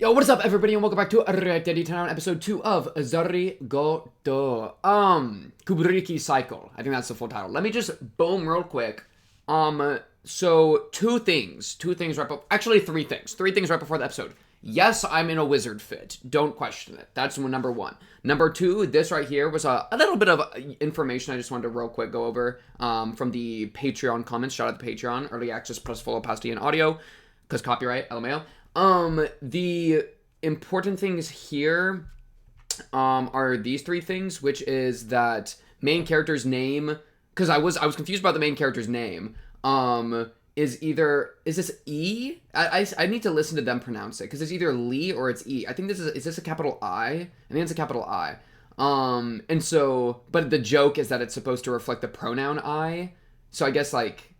Yo, what is up, everybody, and welcome back to Ready Town, episode 2 of Zaregoto. Kubikiri cycle. I think that's the full title. Let me just boom real quick. So two things right before, actually three things right before the episode. Yes, I'm in a wizard fit. Don't question it. That's number one. Number two, this right here was a little bit of information I just wanted to real quick go over from the Patreon comments. Shout out to Patreon, early access plus full opacity and audio, because copyright, LMAO. The important things here, are these three things, which is that main character's name, because I was confused about the main character's name, is this E? I need to listen to them pronounce it, because it's either Lee or it's E. I think is this a capital I? I think it's a capital I. And so, but the joke is that it's supposed to reflect the pronoun I, so I guess, like,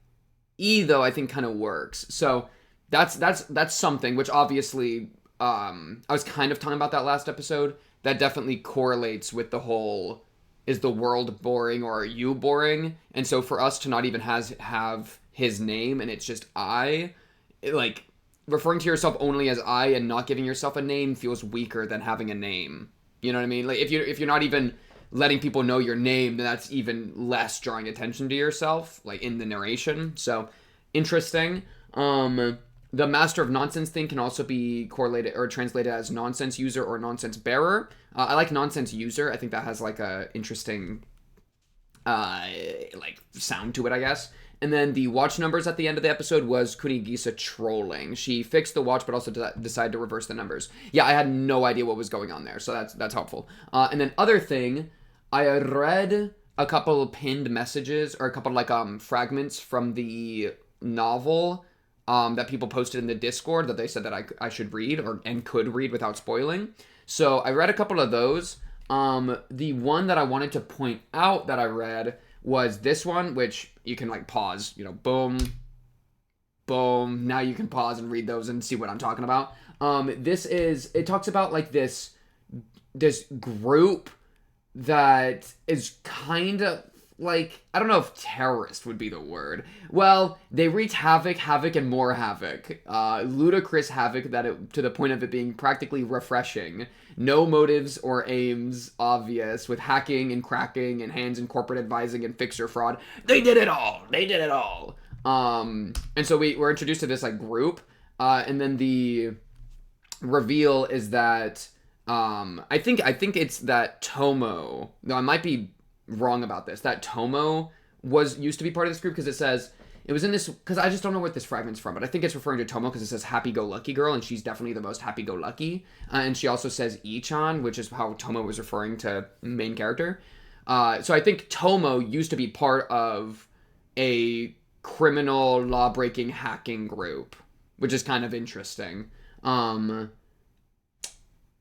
E, though, I think kind of works. So, that's something which obviously I was kind of talking about that last episode. That definitely correlates with the whole, is the world boring or are you boring? And so for us to not even have his name and it's just like referring to yourself only as I and not giving yourself a name feels weaker than having a name. You know what I mean? Like if you're not even letting people know your name, then that's even less drawing attention to yourself, like in the narration. So interesting. The master of nonsense thing can also be correlated or translated as nonsense user or nonsense bearer. I like nonsense user. I think that has like a interesting like sound to it, I guess. And then the watch numbers at the end of the episode was Kunigisa trolling. She fixed the watch, but also decided to reverse the numbers. Yeah, I had no idea what was going on there, so that's helpful. And then other thing, I read a couple of pinned messages or a couple of like fragments from the novel that people posted in the Discord that they said that I should read and could read without spoiling. So I read a couple of those. The one that I wanted to point out that I read was this one, which you can like pause, boom, boom. Now you can pause and read those and see what I'm talking about. It talks about like this group that is kind of like, I don't know if terrorist would be the word. Well, they wreaked havoc, and more havoc. Ludicrous havoc to the point of it being practically refreshing. No motives or aims obvious, with hacking and cracking and hands in corporate advising and fixer fraud. They did it all. And so we're introduced to this like group, and then the reveal is that I think it's that Tomo. No, I might be wrong about this. That Tomo used to be part of this group, because it was in this, because I just don't know what this fragment's from, but I think it's referring to Tomo because it says happy-go-lucky girl, and she's definitely the most happy-go-lucky. And she also says Ichan, which is how Tomo was referring to main character. So I think Tomo used to be part of a criminal, law-breaking, hacking group, which is kind of interesting.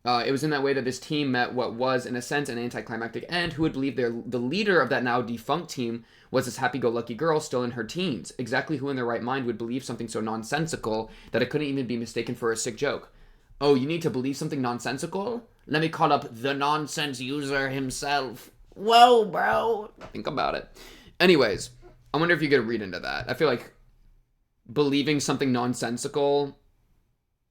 It was in that way that this team met what was, in a sense, an anticlimactic end. Who would believe the leader of that now defunct team was this happy-go-lucky girl still in her teens? Exactly who in their right mind would believe something so nonsensical that it couldn't even be mistaken for a sick joke? Oh, you need to believe something nonsensical? Let me call up the nonsense user himself. Whoa, bro. Think about it. Anyways, I wonder if you could read into that. I feel like believing something nonsensical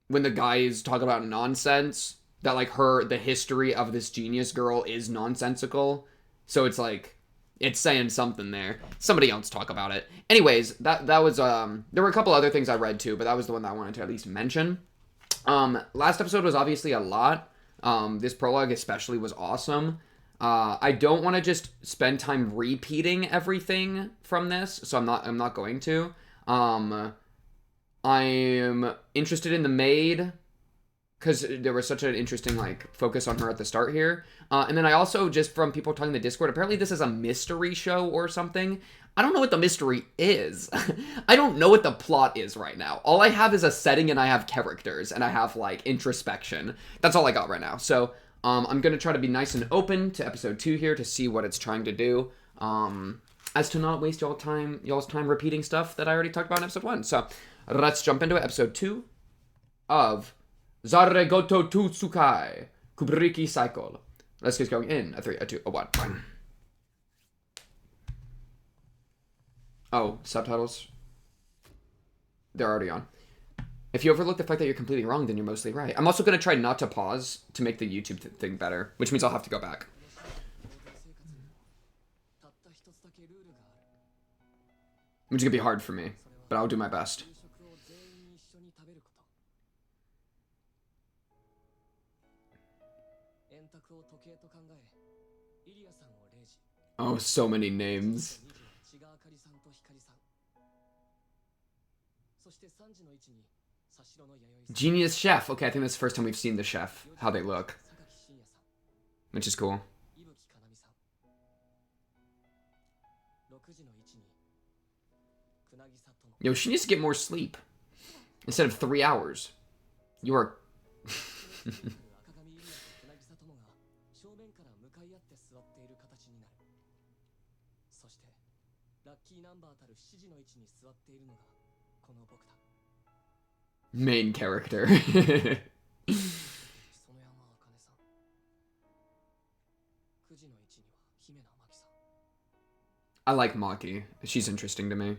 when the guy is talking about nonsense, that like the history of this genius girl is nonsensical. So it's like, it's saying something there. Somebody else talk about it. Anyways, that was, there were a couple other things I read too, but that was the one that I wanted to at least mention. Last episode was obviously a lot. This prologue especially was awesome. I don't want to just spend time repeating everything from this, so I'm not going to. I'm interested in the maid, because there was such an interesting like focus on her at the start here. And then I also, just from people talking in the Discord, apparently this is a mystery show or something. I don't know what the mystery is. I don't know what the plot is right now. All I have is a setting, and I have characters, and I have like introspection. That's all I got right now. So I'm going to try to be nice and open to episode 2 here to see what it's trying to do. As to not waste y'all's time repeating stuff that I already talked about in episode 1. So let's jump into it. Episode 2 of Zaregoto to Tsukai, Kubikiri cycle. Let's get going in a 3, a 2, a 1. Oh, subtitles. They're already on. If you overlook the fact that you're completely wrong, then you're mostly right. I'm also going to try not to pause to make the YouTube thing better, which means I'll have to go back. Which is going to be hard for me, but I'll do my best. Oh, so many names. Genius chef. Okay, I think that's the first time we've seen the chef, how they look. Which is cool. Yo, she needs to get more sleep. Instead of 3 hours. You are... Main character. I like Maki. She's interesting to me.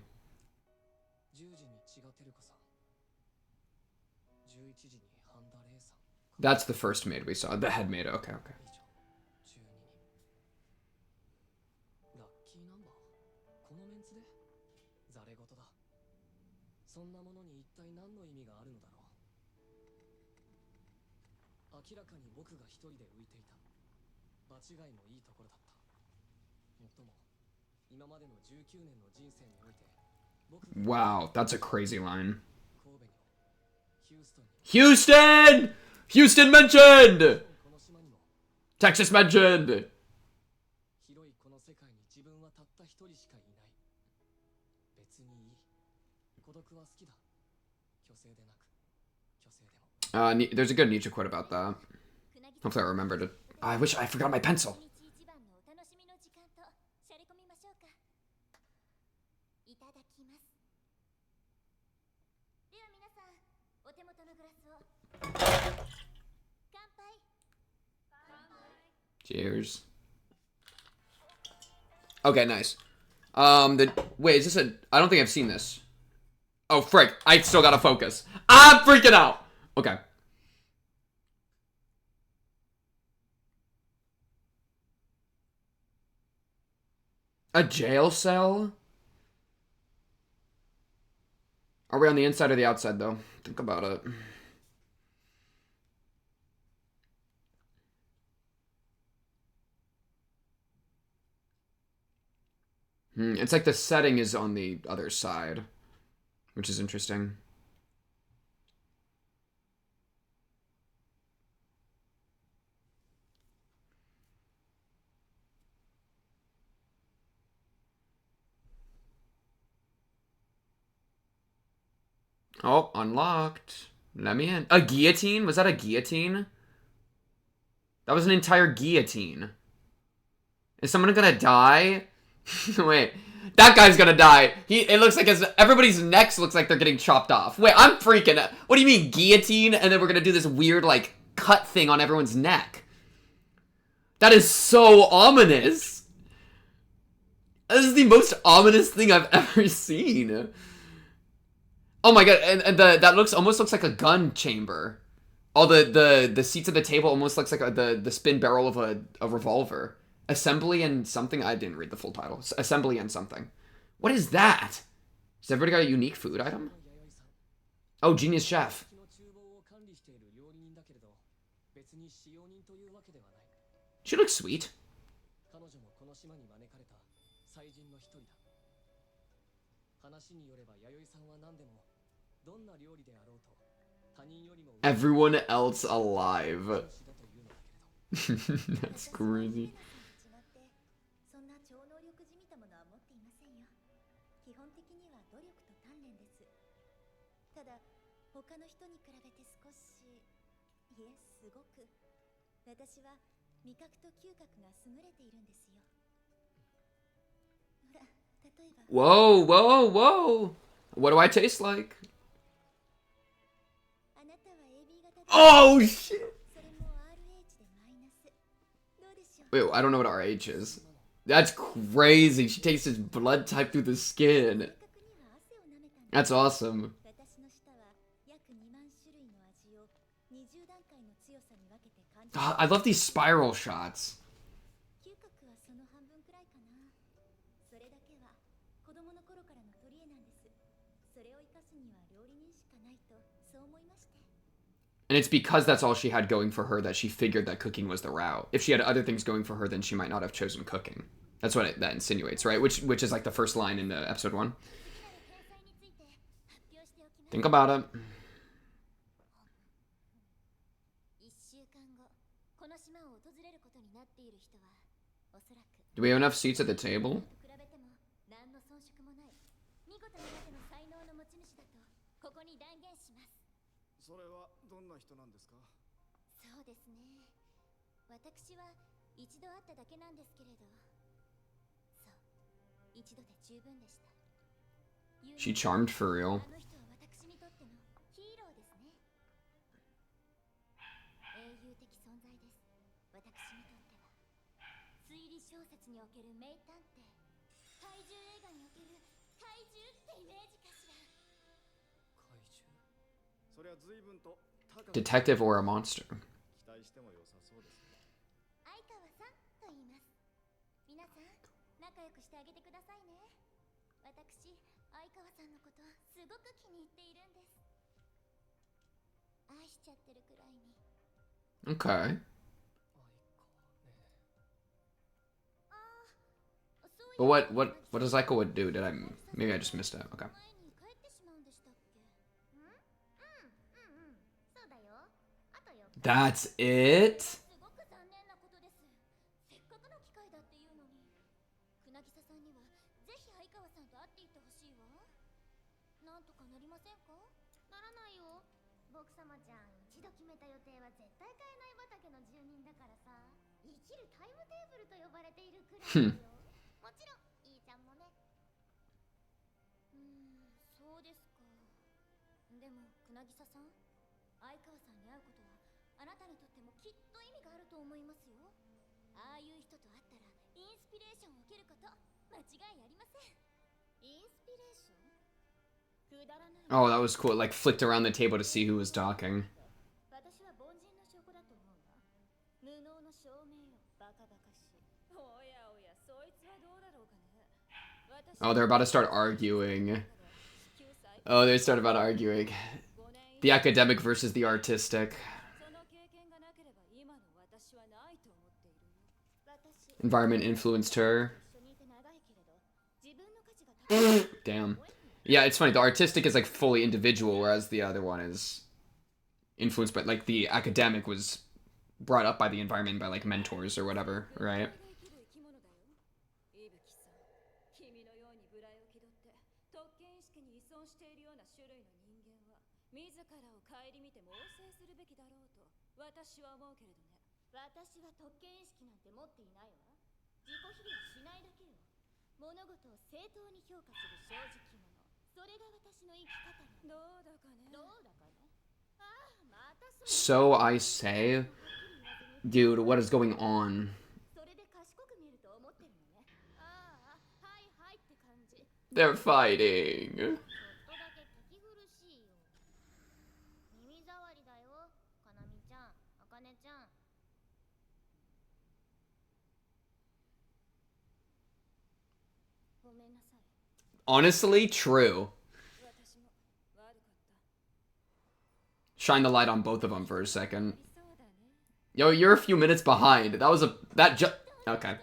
That's the first maid we saw. The head maid. Okay, okay. Wow, that's a crazy line. Houston! Houston mentioned! Texas mentioned! There's a good Nietzsche quote about that. Hopefully I remembered it. Oh, I wish I forgot my pencil. Cheers. Okay, nice. Wait, is this a... I don't think I've seen this. Oh, frick. I still gotta focus. I'm freaking out! Okay. A jail cell? Are we on the inside or the outside, though? Think about it. It's like the setting is on the other side, which is interesting. Oh, unlocked. Let me in. A guillotine? Was that a guillotine? That was an entire guillotine. Is someone gonna die? Wait, that guy's gonna die. It looks like everybody's necks looks like they're getting chopped off. Wait, I'm freaking out. What do you mean guillotine? And then we're gonna do this weird like cut thing on everyone's neck. That is so ominous. This is the most ominous thing I've ever seen. Oh my god, and that almost looks like a gun chamber. All the seats of the table almost looks like the spin barrel of a revolver. Assembly and something? I didn't read the full title. Assembly and something. What is that? Has everybody got a unique food item? Oh, genius chef. She looks sweet. Everyone else alive. That's crazy. Whoa, whoa, whoa. What do I taste like? Oh, shit. Wait, I don't know what RH is. That's crazy. She takes his blood type through the skin. That's awesome. I love these spiral shots. And it's because that's all she had going for her that she figured that cooking was the route. If she had other things going for her, then she might not have chosen cooking. That's what that insinuates, right? Which is like the first line in the episode 1. Think about it. Do we have enough seats at the table? それはどんな人なんですか？そうですね。私は一度会っただけなんですけれど、そう、一度で十分でした。She charmed for real. あの人は私にとってのヒーローですね。英雄的存在です。私にとっては推理小説における名探偵、怪獣映画における怪獣ってイメージかしら。怪獣。 Detective or a monster? 相川さんと言います。皆さん仲良くしてあげてくださいね。私、相川さんのことすごく気に入っているんです。愛しちゃってるくらいに。Okay. But what does Aiko would do? Maybe I just missed it. Okay. That's it? Hmm. そうですか。でも、渚さん、相川さんに会うことはあなたにとってもきっと意味があると思いますよ。ああいう人と会ったらインスピレーションを受けること間違いありません。インスピレーション？くだらない。Oh, that was cool. Like flicked around the table to see who was talking. 私は凡人の証拠だと思うわ。無能の証明よ、バカバカしい。おやおや、そいつはどうだろうかね。 Oh, they're about to start arguing. Oh, they start about arguing. The academic versus the artistic. Environment influenced her. Damn. Yeah, it's funny. The artistic is like fully individual, whereas the other one is influenced by, like, the academic was brought up by the environment by, like, mentors or whatever, right? So I say, dude, what is going on? They're fighting. Honestly, true. Shine the light on both of them for a second. Yo, you're a few minutes behind. That was okay.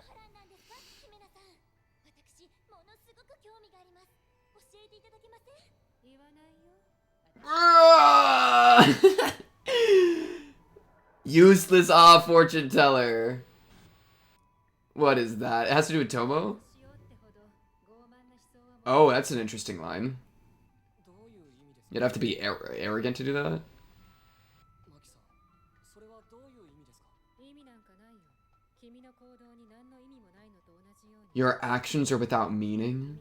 Useless fortune teller. What is that? It has to do with Tomo? Oh, that's an interesting line. You'd have to be arrogant to do that? Your actions are without meaning?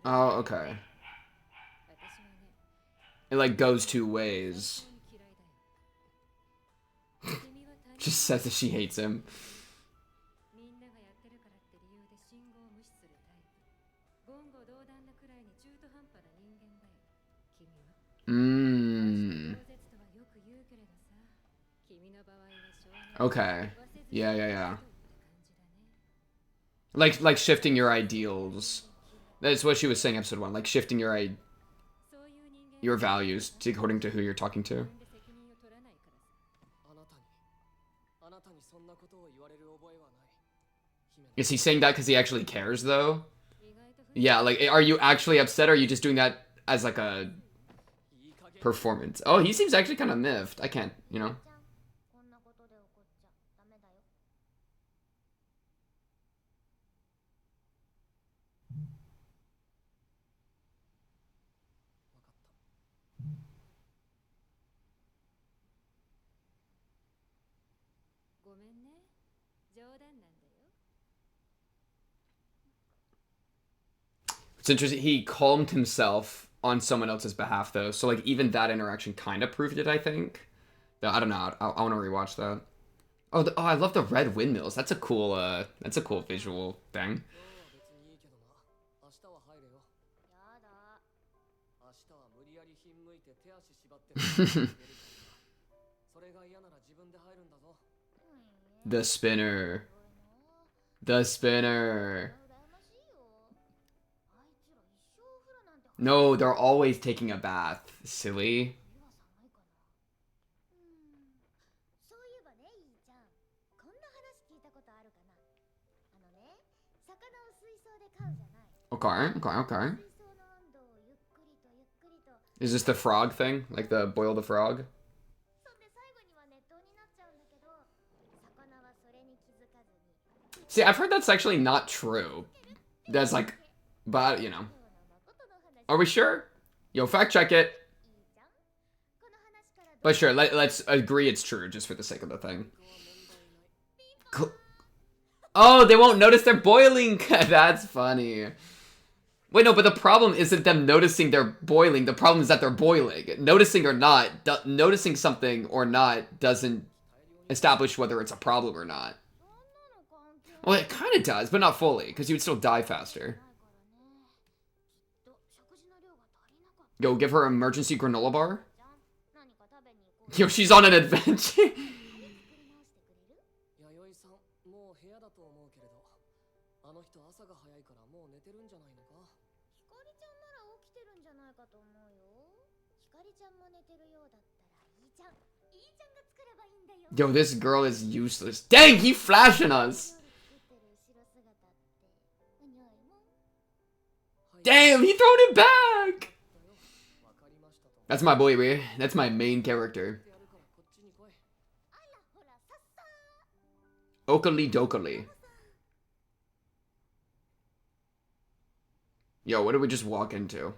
Oh, okay. It like goes two ways. Just says that she hates him. Mmm. Okay. Yeah, yeah, yeah. Like shifting your ideals. That's what she was saying, episode 1. Like shifting your values to, according to who you're talking to. Is he saying that because he actually cares, though? Yeah, like, are you actually upset, or are you just doing that as, like, a performance? Oh, he seems actually kind of miffed. I can't, you know? It's interesting. He calmed himself on someone else's behalf, though. So, like, even that interaction kind of proved it, I think. I don't know. I want to rewatch that. Oh, oh, I love the red windmills. That's a cool visual thing. The spinner. The spinner. No, they're always taking a bath. Silly. Okay, okay, okay. Is this the frog thing? Like the boil the frog? See, I've heard that's actually not true. That's like, but, you know. Are we sure? Yo, fact check it. But sure, let's agree it's true, just for the sake of the thing. Oh, they won't notice they're boiling. That's funny. Wait, no, but the problem isn't them noticing they're boiling. The problem is that they're boiling. Noticing or not, noticing something or not doesn't establish whether it's a problem or not. Well, it kind of does, but not fully, because you would still die faster. Yo, give her an emergency granola bar? Yo, she's on an adventure. Yo, this girl is useless. Dang, he flashing us. Damn, he throwing it back. That's my boy, man. That's my main character. Okali dokali. Yo, what did we just walk into?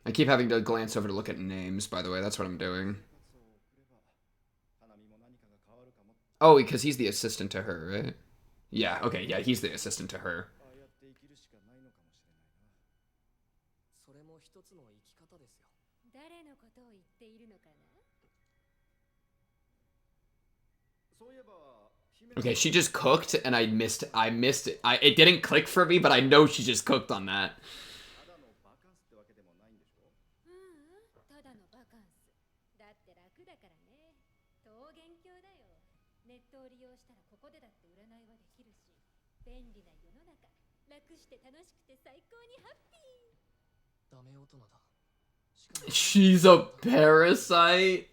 I keep having to glance over to look at names, by the way. That's what I'm doing. Oh, because he's the assistant to her, right? Yeah, okay, yeah, he's the assistant to her. Okay, she just cooked, and I missed it. It didn't click for me, but I know she just cooked on that. She's a parasite.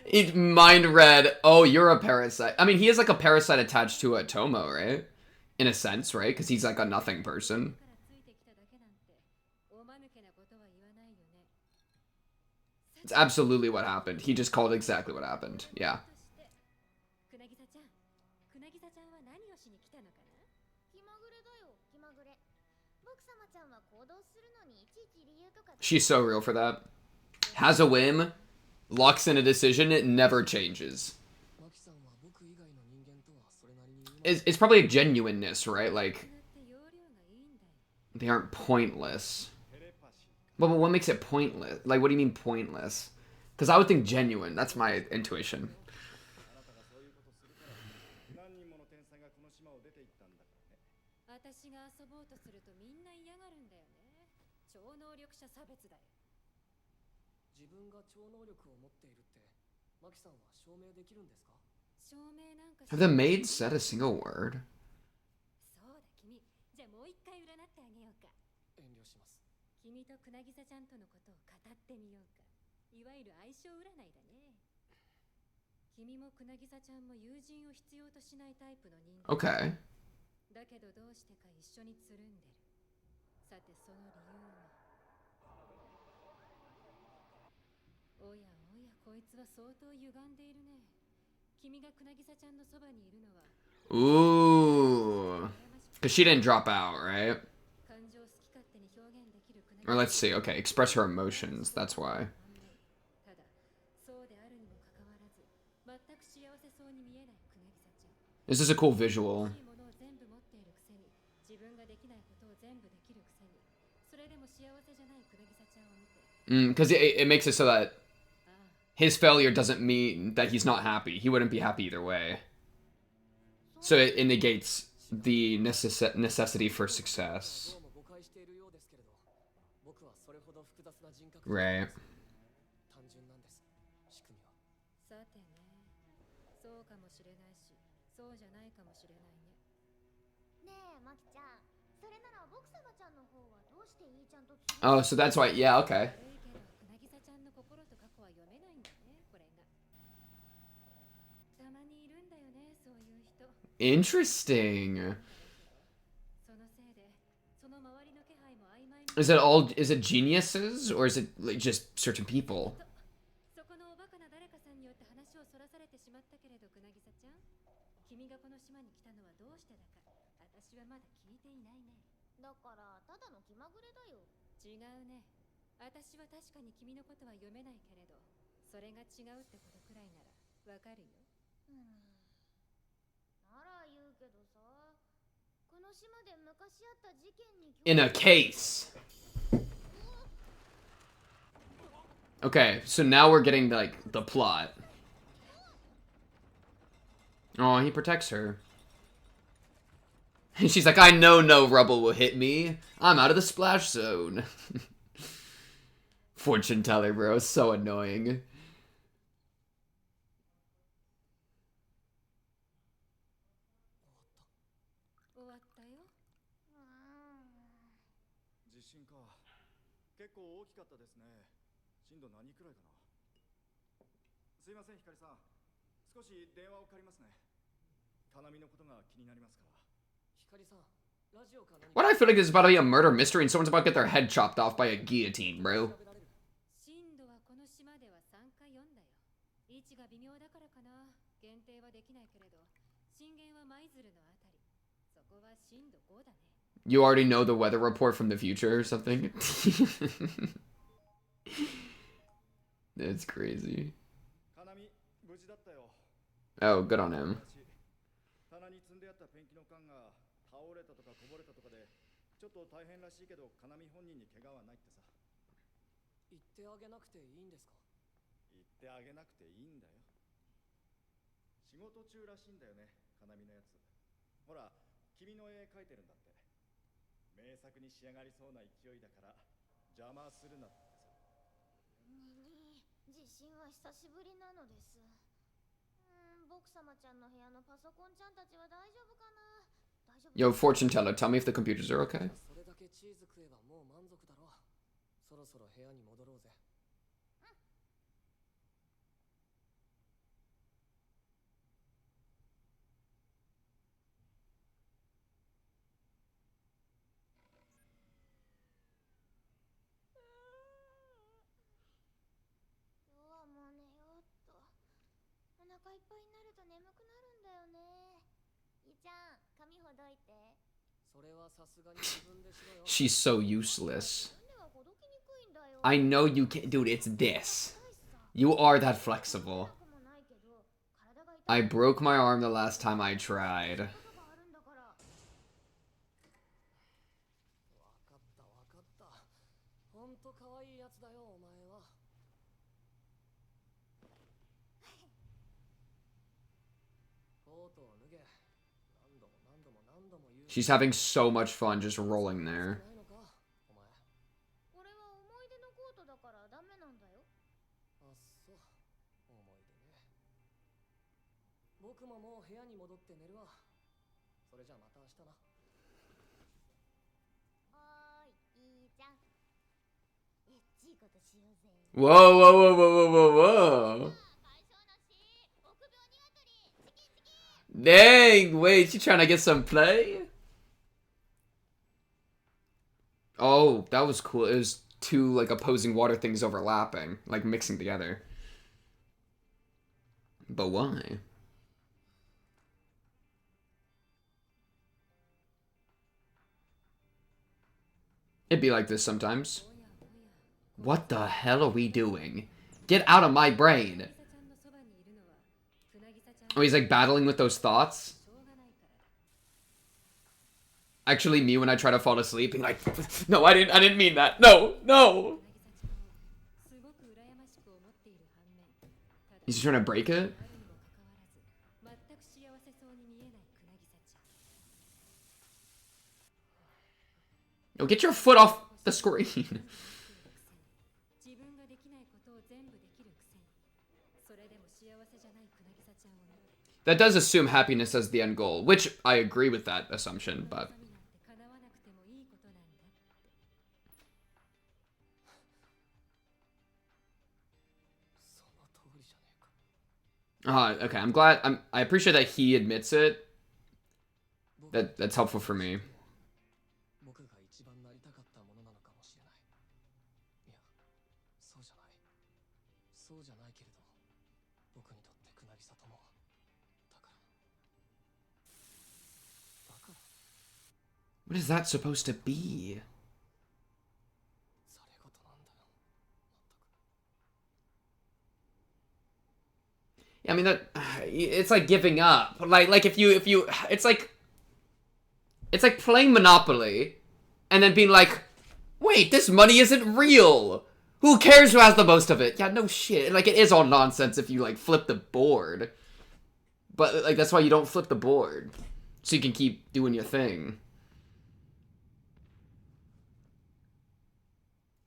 It mind read. Oh, you're a parasite. I mean, he is like a parasite attached to a Tomo, right? In a sense, right? Because he's like a nothing person. It's absolutely what happened. He just called exactly what happened. Yeah. She's so real for that. Has a whim, locks in a decision, it never changes. It's probably a genuineness, right? Like, they aren't pointless. Well, but what makes it pointless? Like, what do you mean pointless? Because I would think genuine. That's my intuition. Have the maids said a single word? Okay. Ooh. Because she didn't drop out, right? Or let's see. Okay, express her emotions. That's why. This is a cool visual. Because it makes it so that his failure doesn't mean that he's not happy. He wouldn't be happy either way. So it negates the necessity for success. Right. Oh, so that's why. Yeah, okay. Interesting. Is it geniuses or is it like just certain people? In a case. Okay, so now we're getting like the plot. Oh, he protects her. And she's like, I know no rubble will hit me. I'm out of the splash zone. Fortune teller, bro. So annoying. Why do I feel like this is about to be a murder mystery and someone's about to get their head chopped off by a guillotine, bro? You already know the weather report from the future or something? That's crazy. Oh, good on him. Yo, fortune teller, tell me if the computers are okay. She's so useless. I know you can't. Dude, it's this. You are that flexible. I broke my arm the last time I tried. She's having so much fun just rolling there. Whoa, whoa, whoa, whoa, whoa, whoa, whoa. Dang, wait, she trying to get some play? Oh, that was cool. It was two, like, opposing water things overlapping, like, mixing together. But why? It'd be like this sometimes. What the hell are we doing? Get out of my brain! Oh, he's like battling with those thoughts? Actually, me when I try to fall asleep, being like, no, I didn't mean that. No, no! He's trying to break it? Yo, get your foot off the screen. That does assume happiness as the end goal, which I agree with that assumption, but... Okay, I'm glad, I appreciate that he admits it. That's helpful for me. What is that supposed to be? Yeah, I mean, that it's like giving up. Like if you it's like playing Monopoly and then being like, wait, this money isn't real. Who cares who has the most of it? Yeah, no shit. Like, it is all nonsense if you, like, flip the board. But, like, that's why you don't flip the board. So you can keep doing your thing.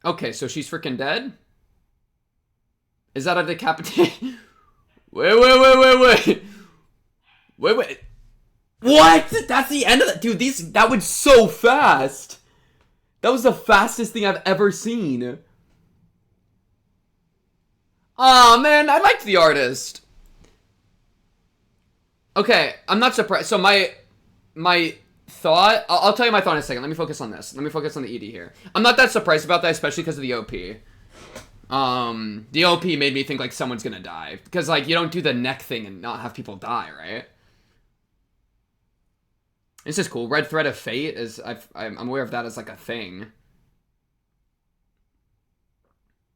Okay, so she's freaking dead? Is that a decapitation? Wait. Wait. What? That's the end of that? Dude, that went so fast. That was the fastest thing I've ever seen. Aw, man, I liked the artist. Okay, I'm not surprised. So my thought, I'll tell you my thought in a second. Let me focus on this. Let me focus on the ED here. I'm not that surprised about that, especially because of the OP. The OP made me think like someone's gonna die. Because like, you don't do the neck thing and not have people die, right? This is cool. Red Thread of Fate is, I'm aware of that as like a thing.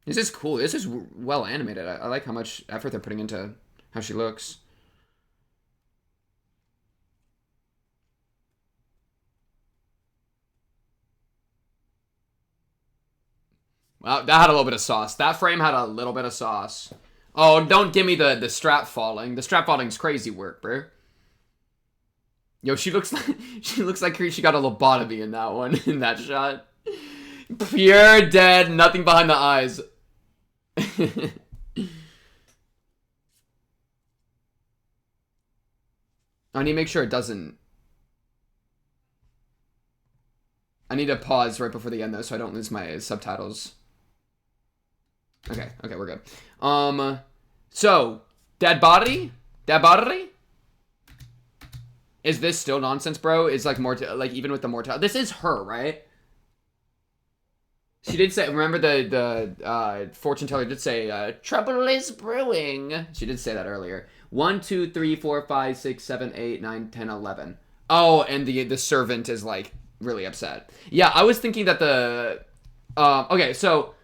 This is cool. This is well animated. I like how much effort they're putting into how she looks. Well, that had a little bit of sauce. That frame had a little bit of sauce. Oh, don't give me the strap falling. The strap falling's crazy work, bro. Yo, she looks like she got a lobotomy in that one, in that shot. Pure dead, nothing behind the eyes. I need to make sure it doesn't... I need to pause right before the end though, so I don't lose my subtitles. Okay, we're good. So dead body. Is this still nonsense, bro? Is like more like even with the mortality. This is her, right? She did say. Remember the fortune teller did say trouble is brewing. She did say that earlier. 1, 2, 3, 4, 5, 6, 7, 8, 9, 10, 11. Oh, and the servant is like really upset. Yeah, I was thinking that the. Okay, so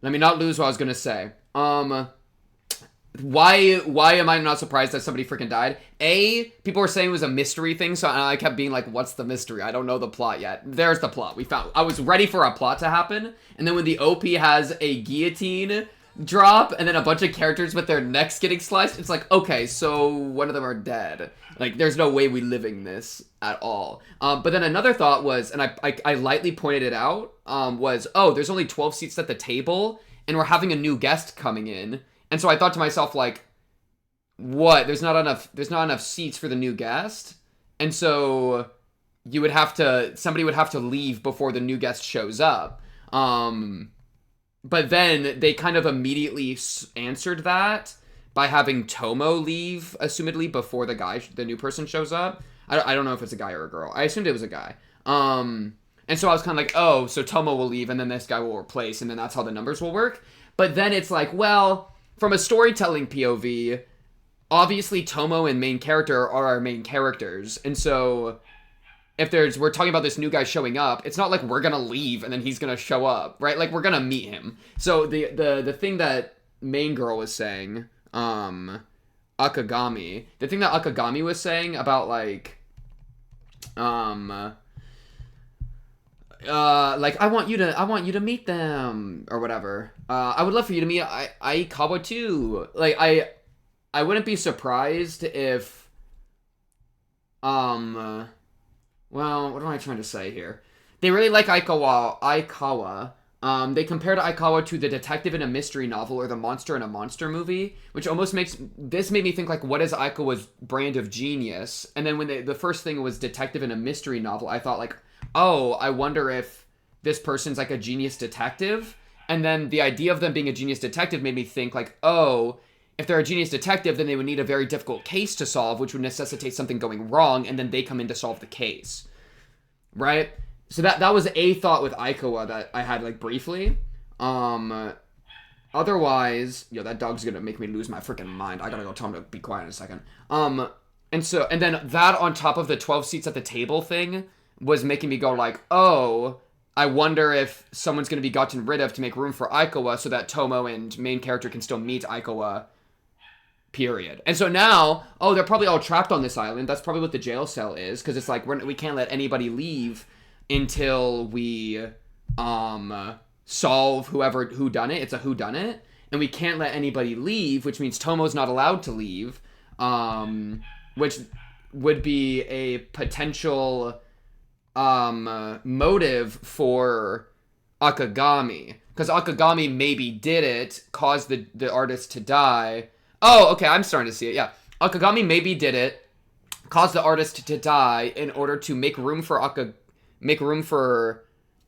let me not lose what I was gonna say. Why am I not surprised that somebody freaking died? People were saying it was a mystery thing, so I kept being like, what's the mystery? I don't know the plot yet. There's the plot. I was ready for a plot to happen, and then when the OP has a guillotine drop, and then a bunch of characters with their necks getting sliced, it's like, okay, so one of them are dead. Like, there's no way we living this at all. But then another thought was, and I lightly pointed it out, was, oh, there's only 12 seats at the table, and we're having a new guest coming in. And so I thought to myself, like, what? There's not enough seats for the new guest? And so somebody would have to leave before the new guest shows up. But then they kind of immediately answered that by having Tomo leave, assumedly, before the new person shows up. I don't know if it's a guy or a girl. I assumed it was a guy. And so I was kind of like, oh, so Tomo will leave and then this guy will replace, and then that's how the numbers will work. But then it's like, well, from a storytelling POV, obviously Tomo and main character are our main characters. And so if we're talking about this new guy showing up, it's not like we're gonna leave and then he's gonna show up, right? Like, we're gonna meet him. So the thing that main girl was saying, Akagami, the thing that Akagami was saying about like I want you to meet them or whatever. I would love for you to meet Aikawa too. Like, I wouldn't be surprised if well, what am I trying to say here? They really like Aikawa. They compared Aikawa to the detective in a mystery novel or the monster in a monster movie, which almost made me think, like, what is Aikawa's brand of genius? And then when the first thing was detective in a mystery novel, I thought, like, oh, I wonder if this person's like a genius detective. And then the idea of them being a genius detective made me think, like, oh, if they're a genius detective, then they would need a very difficult case to solve, which would necessitate something going wrong, and then they come in to solve the case. Right? So that was a thought with Aikawa that I had, like, briefly. Otherwise, that dog's gonna make me lose my freaking mind. I gotta go tell him to be quiet in a second. And then that on top of the 12 seats at the table thing was making me go like, oh, I wonder if someone's going to be gotten rid of to make room for Aikawa so that Tomo and main character can still meet Aikawa, period. And so now, oh, they're probably all trapped on this island. That's probably what the jail cell is, because it's like we can't let anybody leave until we solve who done it. It's a who done it, and we can't let anybody leave, which means Tomo's not allowed to leave, which would be a potential motive for Akagami, because Akagami maybe did it, caused the artist to die. Oh, okay, I'm starting to see it. Yeah, Akagami maybe did it, caused the artist to die in order to make room for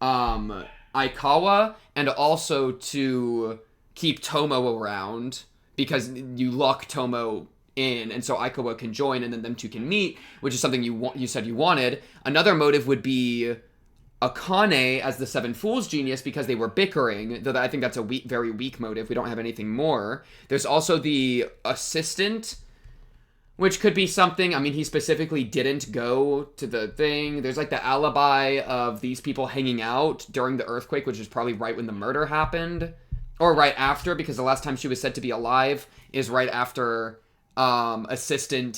Aikawa, and also to keep Tomo around, because you lock Tomo in, and so Aikawa can join, and then them two can meet, which is something you said you wanted. Another motive would be Akane as the Seven Fools genius, because they were bickering, though I think that's a very weak motive. We don't have anything more. There's also the assistant, which could be something. I mean, he specifically didn't go to the thing. There's like the alibi of these people hanging out during the earthquake, which is probably right when the murder happened, or right after, because the last time she was said to be alive is right after assistant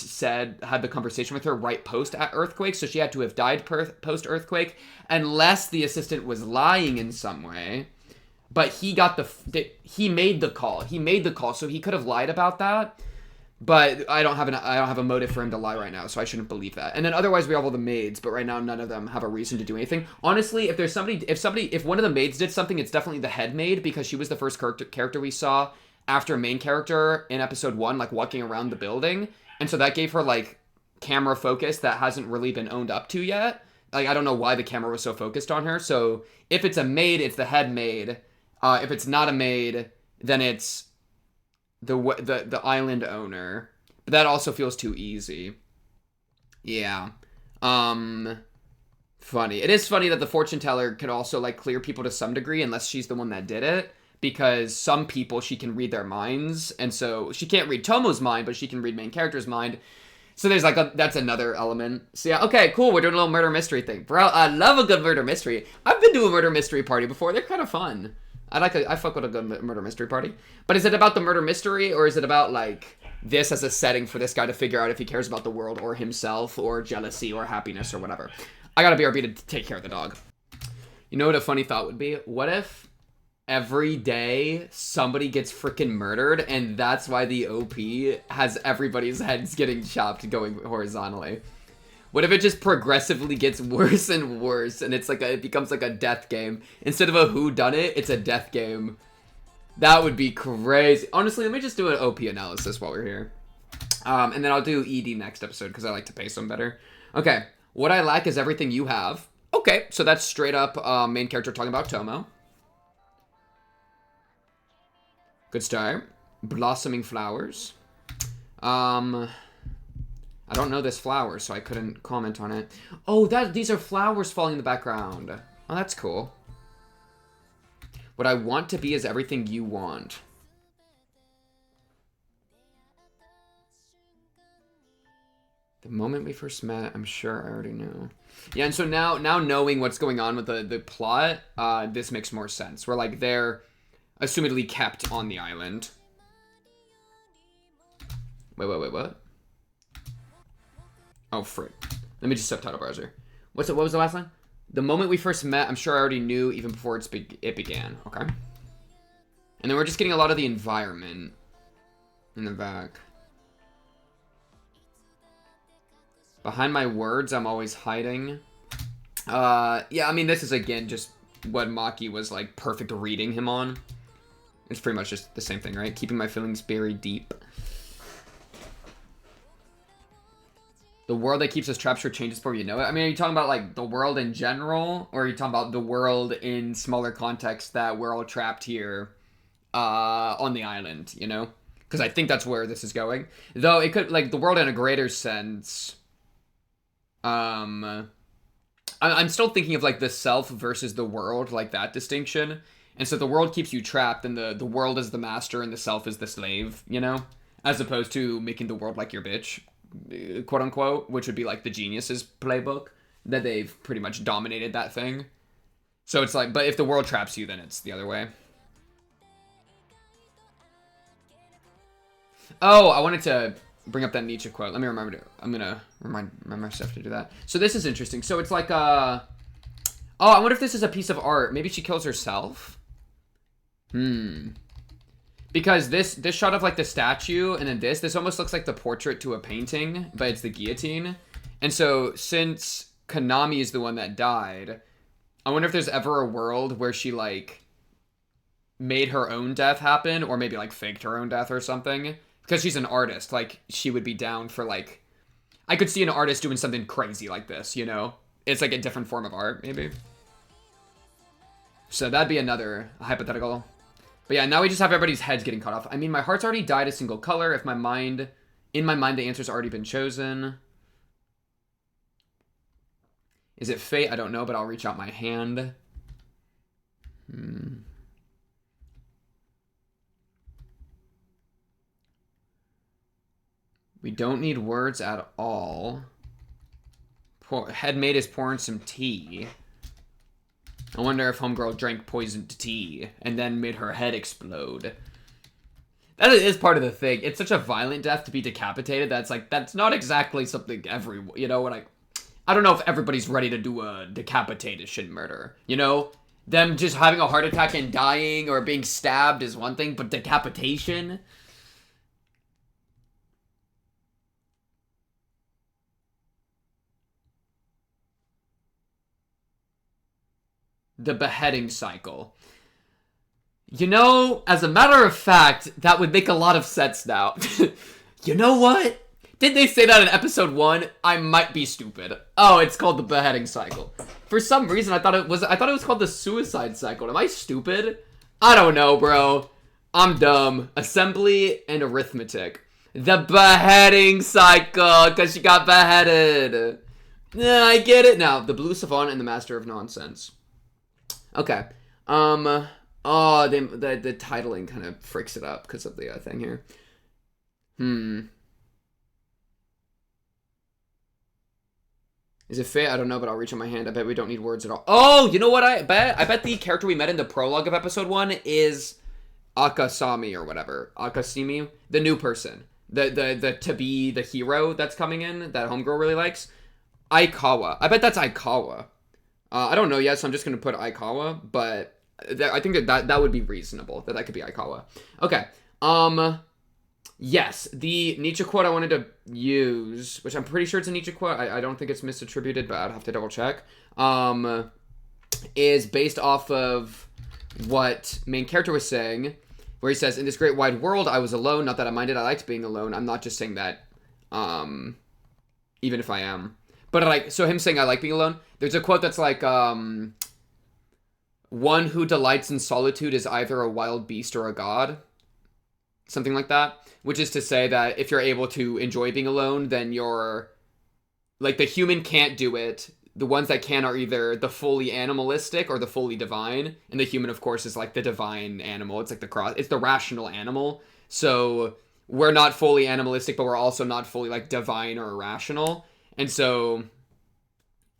had the conversation with her right post at earthquake, so she had to have died post earthquake, unless the assistant was lying in some way. But he made the call, so he could have lied about that. But I don't have a motive for him to lie right now, so I shouldn't believe that. And then otherwise we have all the maids, but right now none of them have a reason to do anything. Honestly, if one of the maids did something, it's definitely the head maid, because she was the first character we saw after main character in episode 1, like walking around the building. And so that gave her like camera focus that hasn't really been owned up to yet. Like, I don't know why the camera was so focused on her. So if it's a maid, it's the head maid. If it's not a maid, then it's the island owner. But that also feels too easy. Yeah. Funny. It is funny that the fortune teller could also like clear people to some degree, unless she's the one that did it. Because some people, she can read their minds. And so she can't read Tomo's mind, but she can read main character's mind. So there's like that's another element. So yeah, okay, cool. We're doing a little murder mystery thing. Bro, I love a good murder mystery. I've been to a murder mystery party before. They're kind of fun. I fuck with a good murder mystery party. But is it about the murder mystery, or is it about like this as a setting for this guy to figure out if he cares about the world or himself or jealousy or happiness or whatever? I got a BRB to take care of the dog. You know what a funny thought would be? What if every day somebody gets freaking murdered, and that's why the OP has everybody's heads getting chopped going horizontally? What if it just progressively gets worse and worse, and it's like it becomes like a death game? Instead of a whodunit, it's a death game. That would be crazy. Honestly, let me just do an OP analysis while we're here. And then I'll do ED next episode, because I like to pace them better. Okay, what I lack is everything you have. Okay, so that's straight up main character talking about Tomo. Good start. Blossoming flowers. I don't know this flower, so I couldn't comment on it. Oh, these are flowers falling in the background. Oh, that's cool. What I want to be is everything you want. The moment we first met, I'm sure I already knew. Yeah, and so now knowing what's going on with the plot, this makes more sense. We're like, they're assumedly kept on the island. Wait, what? Oh, frick. Let me just subtitle browser. What was the last line? The moment we first met, I'm sure I already knew even before it began. Okay. And then we're just getting a lot of the environment in the back. Behind my words, I'm always hiding. Yeah, I mean, this is, again, just what Maki was, like, perfect reading him on. It's pretty much just the same thing, right? Keeping my feelings buried deep. The world that keeps us trapped sure changes before you know it. I mean, are you talking about, like, the world in general? Or are you talking about the world in smaller context that we're all trapped here on the island, you know? Because I think that's where this is going. Though it could, like, the world in a greater sense. I'm still thinking of, like, the self versus the world, like that distinction. And so the world keeps you trapped, and the world is the master, and the self is the slave, you know? As opposed to making the world like your bitch, quote unquote, which would be like the Geniuses playbook, that they've pretty much dominated that thing. So it's like, but if the world traps you, then it's the other way. Oh, I wanted to bring up that Nietzsche quote. Let me remember to, I'm gonna remind myself to do that. So this is interesting. So it's like, oh, I wonder if this is a piece of art. Maybe she kills herself? Because this shot of, like, the statue, and then this almost looks like the portrait to a painting, but it's the guillotine. And so, since Konami is the one that died, I wonder if there's ever a world where she, like, made her own death happen, or maybe, like, faked her own death or something. Because she's an artist, like, she would be down for, like... I could see an artist doing something crazy like this, you know? It's, like, a different form of art, maybe. So that'd be another hypothetical. But yeah, now we just have everybody's heads getting cut off. I mean, my heart's already dyed a single color. If in my mind, the answer's already been chosen. Is it fate? I don't know, but I'll reach out my hand. We don't need words at all. Headmate is pouring some tea. I wonder if homegirl drank poisoned tea and then made her head explode. That is part of the thing. It's such a violent death to be decapitated that's like, that's not exactly something you know, when I don't know if everybody's ready to do a decapitation murder, you know? Them just having a heart attack and dying or being stabbed is one thing, but decapitation? The beheading cycle. You know, as a matter of fact, that would make a lot of sense now. You know what? Did they say that in episode 1? I might be stupid. Oh, it's called the beheading cycle. For some reason, I thought it was called the suicide cycle. Am I stupid? I don't know, bro. I'm dumb. Assembly and arithmetic. The beheading cycle, because she got beheaded. Yeah, I get it now. The Blue Savant and the Master of Nonsense. Okay. Oh, the titling kind of freaks it up because of the thing here. Is it fit? I don't know, but I'll reach on my hand. I bet we don't need words at all. Oh, you know what I bet? I bet the character we met in the prologue of episode 1 is Akasami or whatever. Akasimi, the new person. The to be the hero that's coming in that homegirl really likes. Aikawa. I bet that's Aikawa. I don't know yet, so I'm just gonna put Aikawa, but I think that would be reasonable. That could be Aikawa. Okay. Yes, the Nietzsche quote I wanted to use, which I'm pretty sure it's a Nietzsche quote. I don't think it's misattributed, but I'd have to double check. Is based off of what main character was saying, where he says, "In this great wide world, I was alone. Not that I minded. I liked being alone. I'm not just saying that, even if I am." But so him saying I like being alone. There's a quote that's like, "One who delights in solitude is either a wild beast or a god." Something like that. Which is to say that if you're able to enjoy being alone, then you're... Like, the human can't do it. The ones that can are either the fully animalistic or the fully divine. And the human, of course, is like the divine animal. It's like the cross. It's the rational animal. So we're not fully animalistic, but we're also not fully, like, divine or irrational. And so...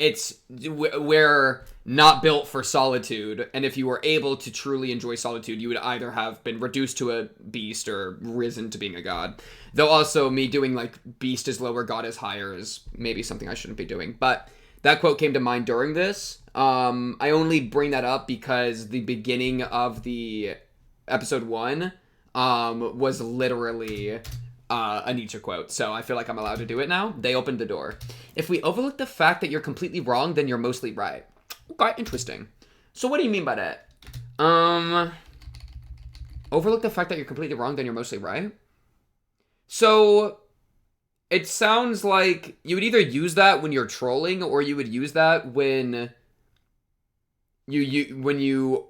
we're not built for solitude, and if you were able to truly enjoy solitude, you would either have been reduced to a beast or risen to being a god. Though also me doing like beast is lower, god is higher is maybe something I shouldn't be doing. But that quote came to mind during this. I only bring that up because the beginning of the episode 1 was literally... a Nietzsche quote, so I feel like I'm allowed to do it now. They opened the door. If we overlook the fact that you're completely wrong, then you're mostly right. Okay, interesting. So what do you mean by that? Overlook the fact that you're completely wrong, then you're mostly right? So, it sounds like you would either use that when you're trolling, or you would use that when you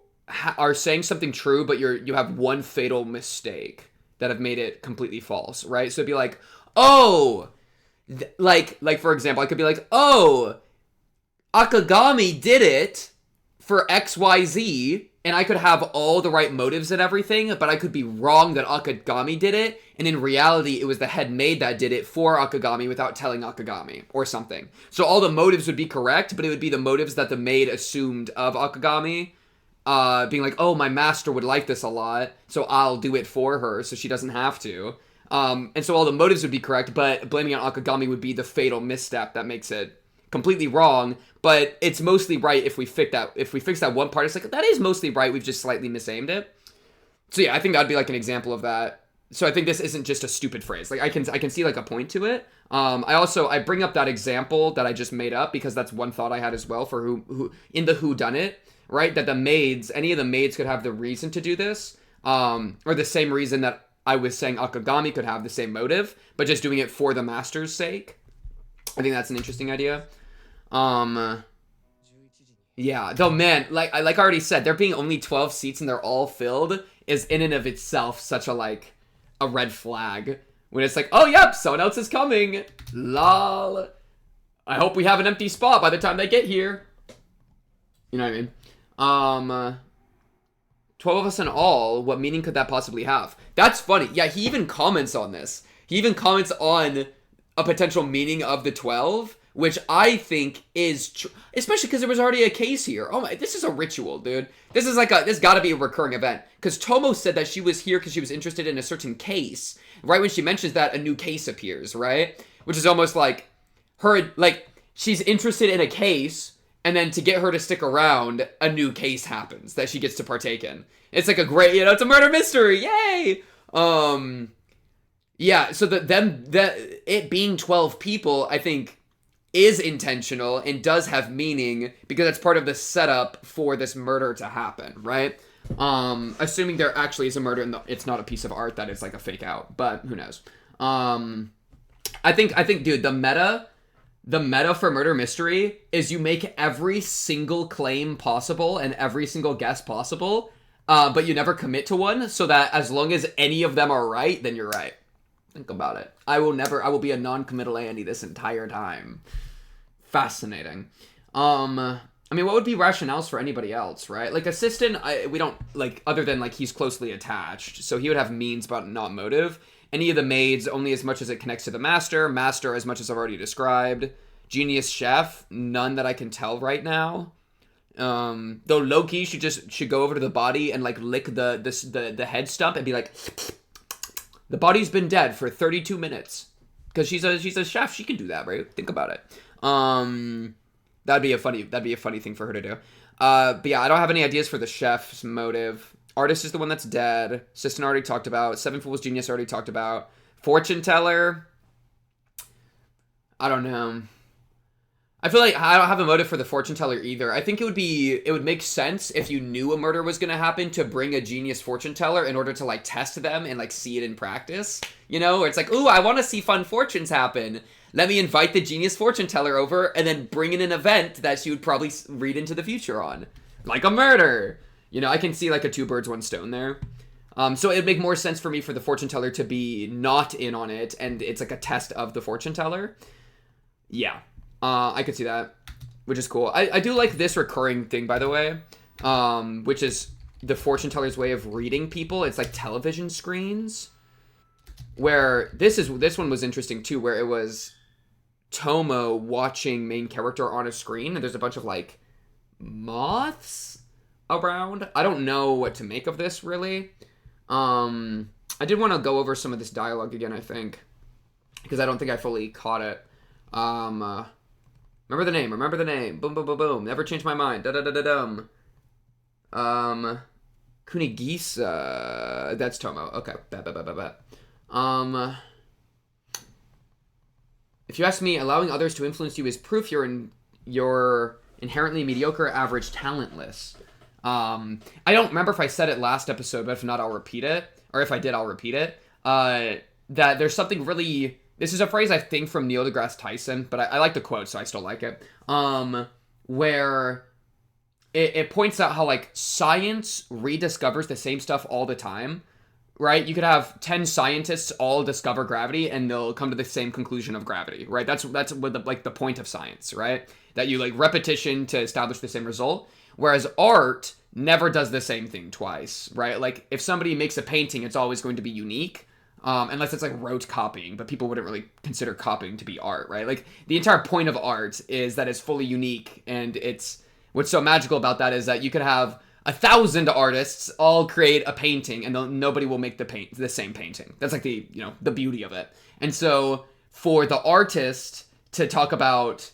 are saying something true, but you have one fatal mistake that have made it completely false, right? So it'd be like, oh, like for example, I could be like, oh, Akagami did it for XYZ, and I could have all the right motives and everything, but I could be wrong that Akagami did it, and in reality, it was the head maid that did it for Akagami without telling Akagami, or something. So all the motives would be correct, but it would be the motives that the maid assumed of Akagami, being like, oh, my master would like this a lot, so I'll do it for her, so she doesn't have to. And so all the motives would be correct, but blaming on Akagami would be the fatal misstep that makes it completely wrong. But it's mostly right if we fix that. If we fix that one part, it's like, that is mostly right, we've just slightly misaimed it. So yeah, I think that'd be like an example of that. So I think this isn't just a stupid phrase. Like I can see like a point to it. I bring up that example that I just made up because that's one thought I had as well for who in the whodunit. Right, that any of the maids could have the reason to do this, or the same reason that I was saying Akagami could have the same motive, but just doing it for the master's sake. I think that's an interesting idea. Yeah, though, man, like I already said, there being only 12 seats and they're all filled is in and of itself such a red flag. When it's like, oh, yep, someone else is coming. Lol. I hope we have an empty spot by the time they get here. You know what I mean? 12 of us in all, what meaning could that possibly have? That's funny. Yeah, he even comments on this. He even comments on a potential meaning of the 12, which I think is true, especially because there was already a case here. Oh my, this is a ritual, dude. This gotta be a recurring event. Because Tomo said that she was here because she was interested in a certain case. Right when she mentions that, a new case appears, right? Which is almost like her, she's interested in a case, and then to get her to stick around, a new case happens that she gets to partake in. It's like a great, it's a murder mystery, yay! Yeah, so it being 12 people, I think, is intentional and does have meaning because it's part of the setup for this murder to happen, right? Assuming there actually is a murder and it's not a piece of art that is like a fake out, but who knows? I think, dude, the meta for murder mystery is you make every single claim possible and every single guess possible, but you never commit to one, so that as long as any of them are right, then you're right. Think about it. I will be a non-committal Andy this entire time. Fascinating. I mean, what would be rationales for anybody else, right? Like, assistant, we don't, like, other than, like, he's closely attached, so he would have means but not motive. Any of the maids, only as much as it connects to the master. Master, as much as I've already described. Genius chef, none that I can tell right now. Though Loki should go over to the body and, like, lick the head stump and be like, the body's been dead for 32 minutes. Because she's a chef, she can do that, right? Think about it. That'd be a funny thing for her to do. But yeah, I don't have any ideas for the chef's motive. Artist is the one that's dead. Assistant already talked about. Seven Fools Genius already talked about. Fortune teller. I don't know. I feel like I don't have a motive for the fortune teller either. I think it would make sense if you knew a murder was going to happen to bring a genius fortune teller in order to, like, test them and, like, see it in practice. You know, where it's like, ooh, I want to see fun fortunes happen. Let me invite the genius fortune teller over and then bring in an event that she would probably read into the future on. Like a murder. You know, I can see, like, a two birds, one stone there. So it'd make more sense for me for the fortune teller to be not in on it, and it's like a test of the fortune teller. Yeah. I could see that, which is cool. I do like this recurring thing, by the way, which is the fortune teller's way of reading people. It's like television screens, where this one was interesting too, where it was Tomo watching main character on a screen, and there's a bunch of, like, moths around. I don't know what to make of this, really. I did want to go over some of this dialogue again, I think, because I don't think I fully caught it. Remember the name. Boom, boom, boom, boom. Never change my mind. Da-da-da-da-dum. Kunigisa. That's Tomo. Okay. If you ask me, allowing others to influence you is proof you're inherently mediocre, average, talentless. I don't remember if I said it last episode, but if not, I'll repeat it. Or if I did, I'll repeat it. That there's something really... This is a phrase I think from Neil deGrasse Tyson, but I like the quote, so I still like it. Where it points out how, like, science rediscovers the same stuff all the time, right? You could have 10 scientists all discover gravity, and they'll come to the same conclusion of gravity, right? That's what the point of science, right? That you, like, repetition to establish the same result. Whereas art never does the same thing twice, right? Like, if somebody makes a painting, it's always going to be unique. Unless it's, like, rote copying, but people wouldn't really consider copying to be art, right? Like, the entire point of art is that it's fully unique, and it's... What's so magical about that is that you could have 1,000 artists all create a painting, and nobody will make the same painting. That's, like, the beauty of it. And so, for the artist to talk about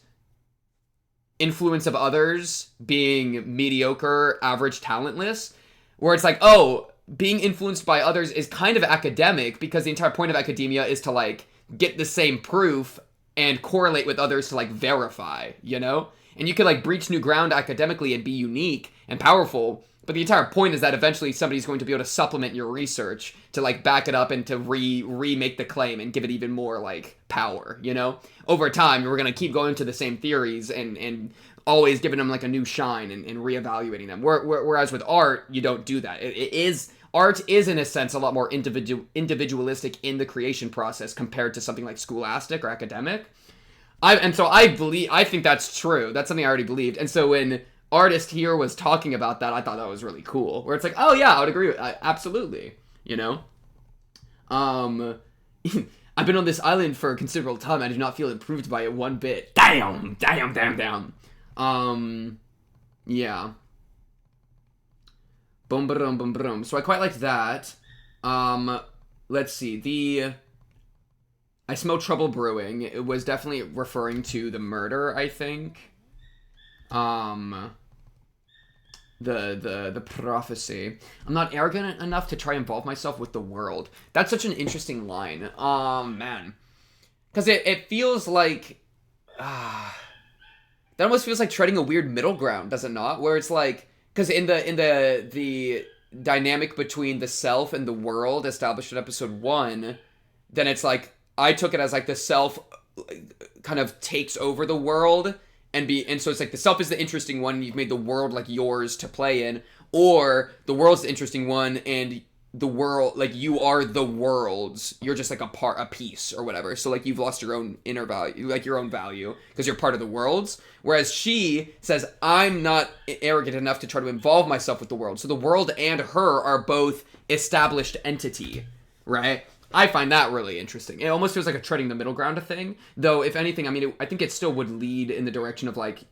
influence of others being mediocre, average, talentless, where it's like, oh... being influenced by others is kind of academic, because the entire point of academia is to, like, get the same proof and correlate with others to, like, verify, you know? And you could, like, breach new ground academically and be unique and powerful, but the entire point is that eventually somebody's going to be able to supplement your research to, like, back it up and to remake the claim and give it even more, like, power, you know? Over time, we're going to keep going to the same theories and always giving them, like, a new shine and reevaluating them. Whereas with art, you don't do that. Art is, in a sense, a lot more individualistic in the creation process compared to something like scholastic or academic. I think that's true. That's something I already believed. And so when Artist here was talking about that, I thought that was really cool. Where it's like, oh yeah, I would agree with absolutely. You know? I've been on this island for a considerable time. I do not feel improved by it one bit. Damn. Yeah. Boom, boom, boom, boom. So I quite liked that. Let's see. I smell trouble brewing. It was definitely referring to the murder, I think. The prophecy. I'm not arrogant enough to try and involve myself with the world. That's such an interesting line. Man. Because it feels like... that almost feels like treading a weird middle ground, does it not? Where it's like... Because in the dynamic between the self and the world established in episode 1, then it's like I took it as like the self kind of takes over the world and so it's like the self is the interesting one, and you've made the world like yours to play in, or the world's the interesting one and the world, like you are the world's, you're just like a piece or whatever. So like you've lost your own inner value, like your own value, because you're part of the world's. Whereas she says, I'm not arrogant enough to try to involve myself with the world. So the world and her are both established entity, right? I find that really interesting. It almost feels like a treading the middle ground thing. Though, if anything, I mean, I think it still would lead in the direction of like,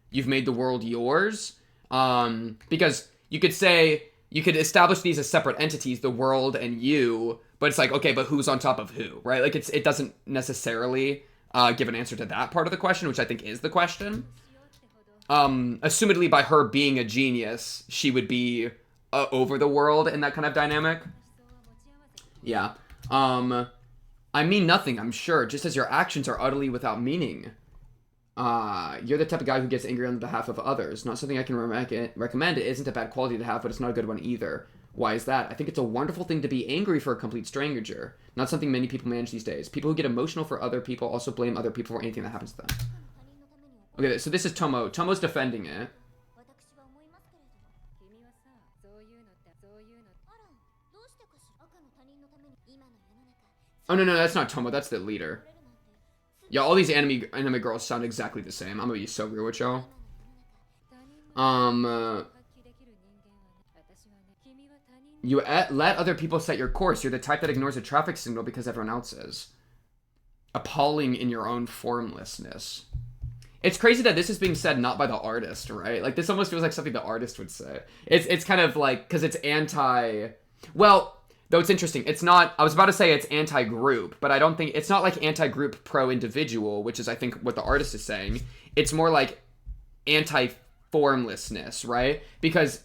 you've made the world yours. Because you could say, you could establish these as separate entities, the world and you, but it's like, okay, but who's on top of who, right? Like, it doesn't necessarily give an answer to that part of the question, which I think is the question. Assumedly, by her being a genius, she would be over the world in that kind of dynamic. Yeah. I mean nothing, I'm sure, just as your actions are utterly without meaning. You're the type of guy who gets angry on behalf of others. Not something I can recommend. It isn't a bad quality to have, but it's not a good one either. Why is that? I think it's a wonderful thing to be angry for a complete stranger. Not something many people manage these days. People who get emotional for other people also blame other people for anything that happens to them. Okay, so this is Tomo. Tomo's defending it. Oh, no, that's not Tomo. That's the leader. Yeah, all these anime girls sound exactly the same. I'm gonna be so real with y'all. You let other people set your course. You're the type that ignores a traffic signal because everyone else is. Appalling in your own formlessness. It's crazy that this is being said not by the artist, right? Like, this almost feels like something the artist would say. It's kind of like, because it's anti... Well... Though it's interesting, it's not, I was about to say it's anti-group, but I don't think, it's not like anti-group pro-individual, which is I think what the artist is saying. It's more like anti-formlessness, right? Because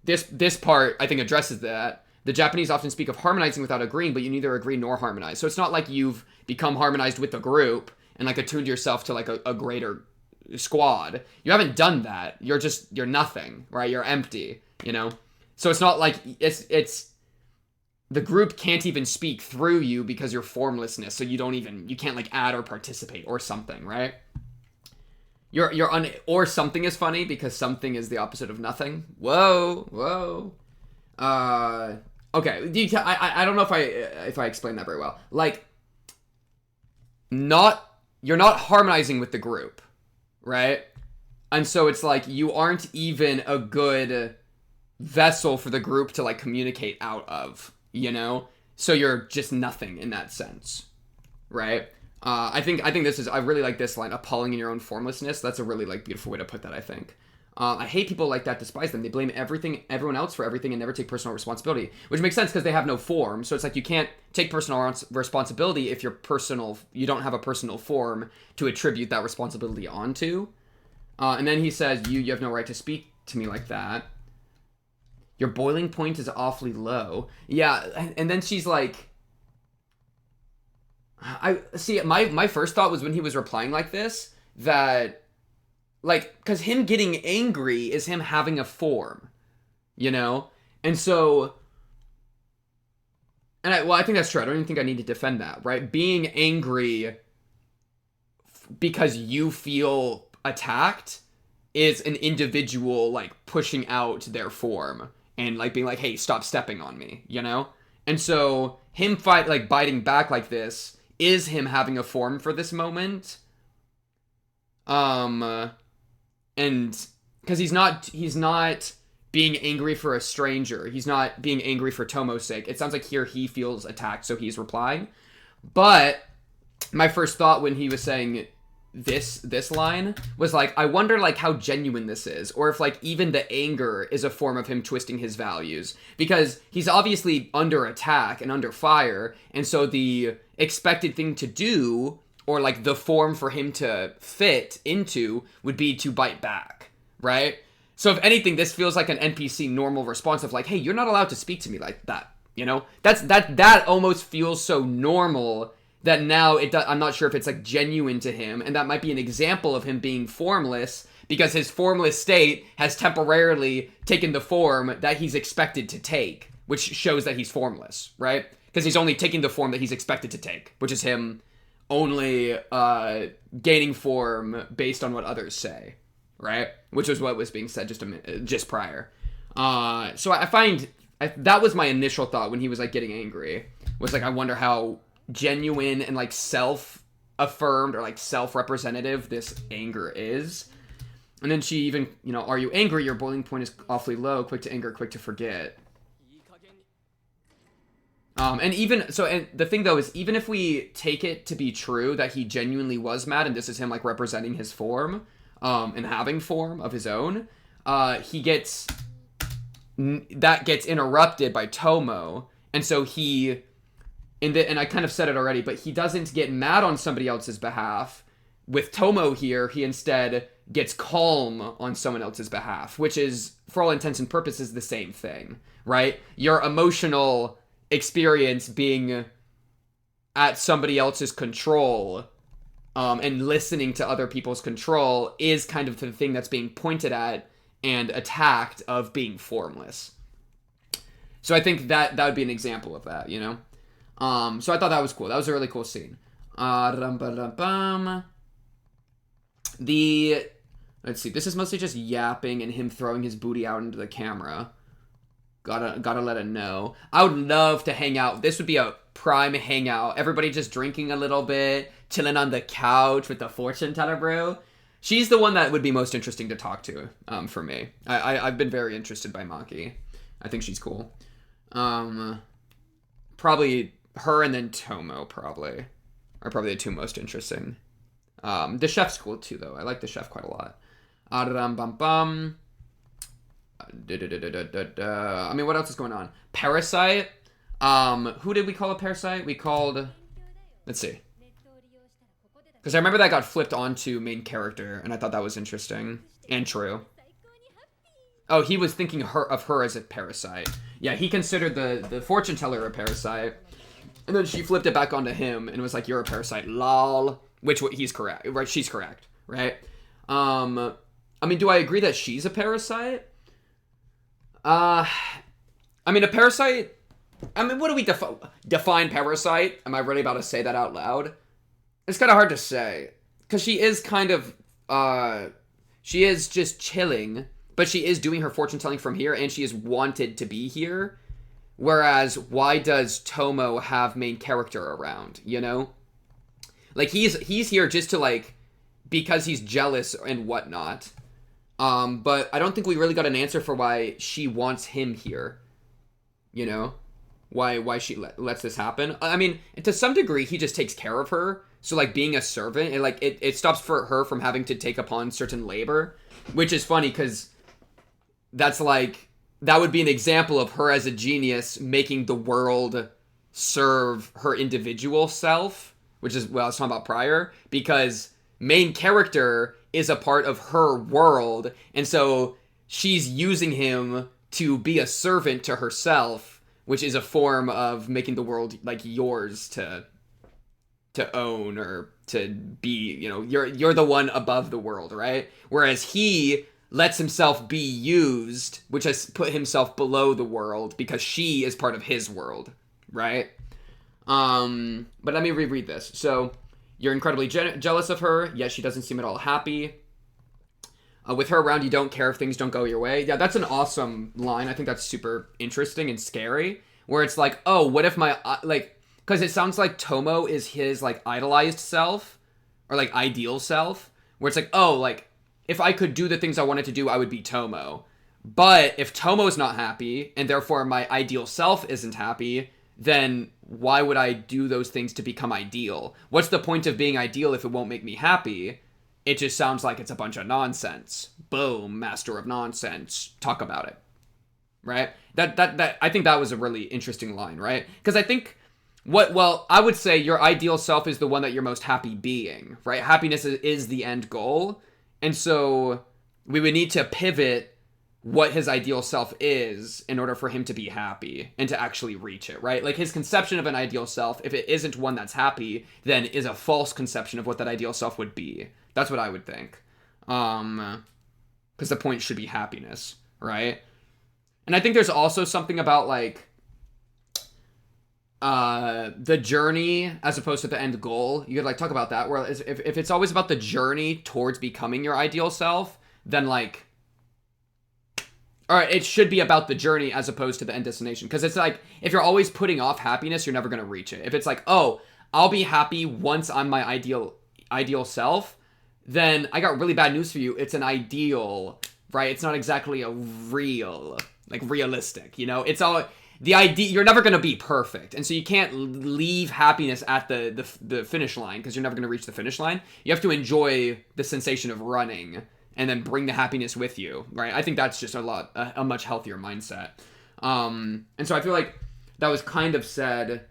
this part, I think, addresses that. The Japanese often speak of harmonizing without agreeing, but you neither agree nor harmonize. So it's not like you've become harmonized with the group and like attuned yourself to like a greater squad. You haven't done that. You're nothing, right? You're empty, you know? So it's not like, it's the group can't even speak through you because you're formlessness, so you can't like add or participate or something, right? Or something is funny because something is the opposite of nothing. Whoa. Okay, I don't know if I explained that very well. Like, you're not harmonizing with the group, right? And so it's like you aren't even a good vessel for the group to like communicate out of. You know, so you're just nothing in that sense, right? I think this is, I really like this line, appalling in your own formlessness. That's a really like beautiful way to put that, I think. I hate people like that, despise them. They blame everyone else for everything and never take personal responsibility, which makes sense because they have no form. So it's like you can't take personal responsibility if you don't have a personal form to attribute that responsibility onto. And then he says, you have no right to speak to me like that. Your boiling point is awfully low. Yeah, and then she's like... I see, my first thought was when he was replying like this, that... Like, because him getting angry is him having a form, you know? And so... I think that's true. I don't even think I need to defend that, right? Being angry because you feel attacked is an individual, like, pushing out their form. And, like, being like, hey, stop stepping on me, you know? And so, him biting back like this is him having a form for this moment. And, because he's not being angry for a stranger. He's not being angry for Tomo's sake. It sounds like here he feels attacked, so he's replying. But, my first thought when he was saying this line was like, I wonder like how genuine this is, or if like even the anger is a form of him twisting his values, because he's obviously under attack and under fire, and so the expected thing to do, or like the form for him to fit into, would be to bite back, right? So if anything, this feels like an NPC normal response of like, hey, you're not allowed to speak to me like that, you know? That almost feels so normal that now I'm not sure if it's like genuine to him, and that might be an example of him being formless because his formless state has temporarily taken the form that he's expected to take, which shows that he's formless, right? because he's only taking the form that he's expected to take, which is him only gaining form based on what others say, right? Which was what was being said just prior. So I find that was my initial thought when he was like getting angry, was like, I wonder how genuine and like self-affirmed or like self-representative this anger is. And then she even, are you angry? Your boiling point is awfully low. Quick to anger, quick to forget. And the thing though is, even if we take it to be true that he genuinely was mad and this is him like representing his form, and having form of his own, that gets interrupted by Tomo. And so and I kind of said it already, but he doesn't get mad on somebody else's behalf. With Tomo here, he instead gets calm on someone else's behalf, which is, for all intents and purposes, the same thing, right? Your emotional experience being at somebody else's control, and listening to other people's control is kind of the thing that's being pointed at and attacked of being formless. So I think that would be an example of that, So I thought that was cool. That was a really cool scene. Let's see, this is mostly just yapping and him throwing his booty out into the camera. Gotta let it know. I would love to hang out. This would be a prime hangout. Everybody just drinking a little bit, chilling on the couch with the fortune teller brew. She's the one that would be most interesting to talk to, for me. I've been very interested by Maki. I think she's cool. Probably her and then Tomo are probably the two most interesting. The chef's cool too, though. I like the chef quite a lot. I mean, what else is going on? Parasite. Who did we call a parasite? Let's see. Because I remember that got flipped onto main character, and I thought that was interesting and true. Oh, he was thinking of her as a parasite. Yeah, he considered the fortune teller a parasite, and then she flipped it back onto him and was like, "You're a parasite, lol." Which he's correct, right? She's correct, right? I mean, do I agree that she's a parasite? I mean, a parasite. I mean, what do we define parasite? Am I really about to say that out loud? It's kind of hard to say, because she is kind of, she is just chilling, but she is doing her fortune telling from here, and she is wanted to be here. Whereas, why does Tomo have main character around? Like, he's here just to, like, because he's jealous and whatnot. But I don't think we really got an answer for why she wants him here. Why she lets this happen. I mean, to some degree, he just takes care of her. So, like, being a servant, it stops for her from having to take upon certain labor. Which is funny, because that's, like, that would be an example of her as a genius making the world serve her individual self. Which is what I was talking about prior. Because main character is a part of her world. And so she's using him to be a servant to herself. Which is a form of making the world, like, yours to own or to be, you're the one above the world, right? Whereas he lets himself be used, which has put himself below the world because she is part of his world, right? But let me reread this. So, you're incredibly jealous of her, yet she doesn't seem at all happy. With her around, you don't care if things don't go your way. Yeah, that's an awesome line. I think that's super interesting and scary. Where it's like, oh, what if because it sounds like Tomo is his, like, idolized self. Or, like, ideal self. Where it's like, oh, like, if I could do the things I wanted to do, I would be Tomo. But if Tomo's not happy, and therefore my ideal self isn't happy, then why would I do those things to become ideal? What's the point of being ideal if it won't make me happy? It just sounds like it's a bunch of nonsense. Boom, master of nonsense. Talk about it. Right? That I think that was a really interesting line, right? Because I think I would say your ideal self is the one that you're most happy being, right? Happiness is the end goal. And so we would need to pivot what his ideal self is in order for him to be happy and to actually reach it, right? Like, his conception of an ideal self, if it isn't one that's happy, then is a false conception of what that ideal self would be. That's what I would think. Because the point should be happiness, right? And I think there's also something about, like, the journey as opposed to the end goal. You could like talk about that. Where if it's always about the journey towards becoming your ideal self, then like, all right, it should be about the journey as opposed to the end destination. Because it's like, if you're always putting off happiness, you're never going to reach it. If it's like, oh, I'll be happy once I'm my ideal self, then I got really bad news for you. It's an ideal, right? It's not exactly a real, like realistic, you know? It's all, the idea, you're never going to be perfect. And so you can't leave happiness at the finish line because you're never going to reach the finish line. You have to enjoy the sensation of running and then bring the happiness with you, right? I think that's just a much healthier mindset. And so I feel like that was kind of said,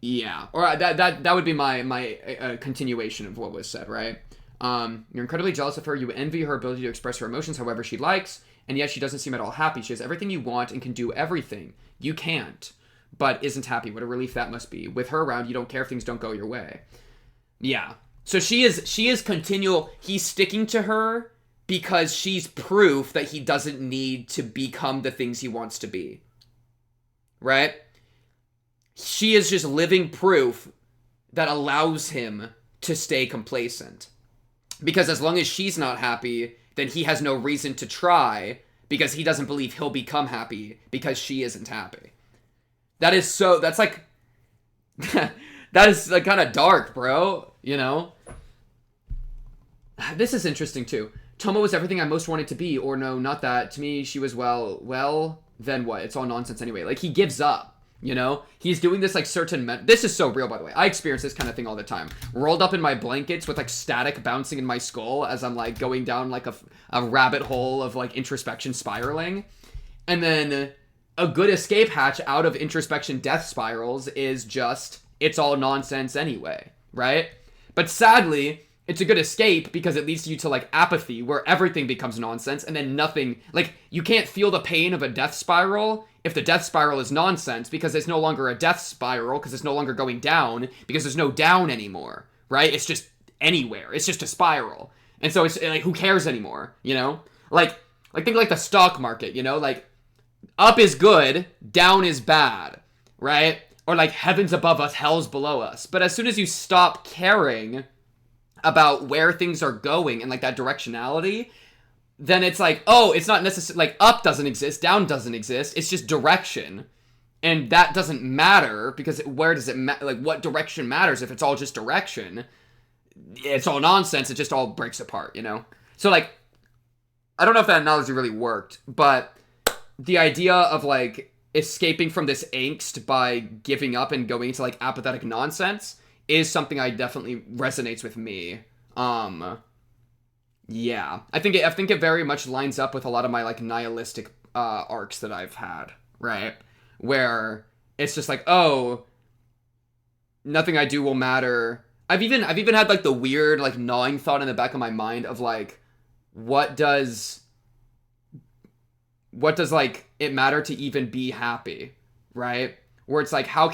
yeah, or that would be my continuation of what was said, right? You're incredibly jealous of her. You envy her ability to express her emotions however she likes, and yet she doesn't seem at all happy. She has everything you want and can do everything. You can't, but isn't happy. What a relief that must be. With her around, you don't care if things don't go your way. Yeah. So she is continual. He's sticking to her because she's proof that he doesn't need to become the things he wants to be. Right? She is just living proof that allows him to stay complacent. Because as long as she's not happy, then he has no reason to try because he doesn't believe he'll become happy because she isn't happy. That's like, that is like kind of dark, bro, you know? This is interesting too. Tomo was everything I most wanted to be, or no, not that. To me, she was well, then what? It's all nonsense anyway. Like, he gives up, you know? He's doing this, like, this is so real, by the way. I experience this kind of thing all the time. Rolled up in my blankets with, like, static bouncing in my skull as I'm, like, going down, like, a rabbit hole of, like, introspection spiraling. And then a good escape hatch out of introspection death spirals is just, it's all nonsense anyway, right? But sadly, it's a good escape because it leads you to, like, apathy, where everything becomes nonsense, and then nothing, like, you can't feel the pain of a death spiral if the death spiral is nonsense, because it's no longer a death spiral, because it's no longer going down, because there's no down anymore, right? It's just anywhere. It's just a spiral. And so it's, like, who cares anymore, you know? Like think like the stock market, you know? Like, up is good, down is bad, right? Or, like, heaven's above us, hell's below us. But as soon as you stop caring about where things are going and, like, that directionality, then it's like, oh, it's not necessarily, like, up doesn't exist, down doesn't exist, it's just direction. And that doesn't matter, because where does it like, what direction matters if it's all just direction? It's all nonsense, it just all breaks apart, you know? So, like, I don't know if that analogy really worked, but the idea of, like, escaping from this angst by giving up and going into, like, apathetic nonsense is something I definitely resonates with me. Yeah. I think it very much lines up with a lot of my, like, nihilistic arcs that I've had, right? Where it's just like, oh, nothing I do will matter. I've even had, like, the weird, like, gnawing thought in the back of my mind of, like, what does like it matter to even be happy, right? Where it's like, how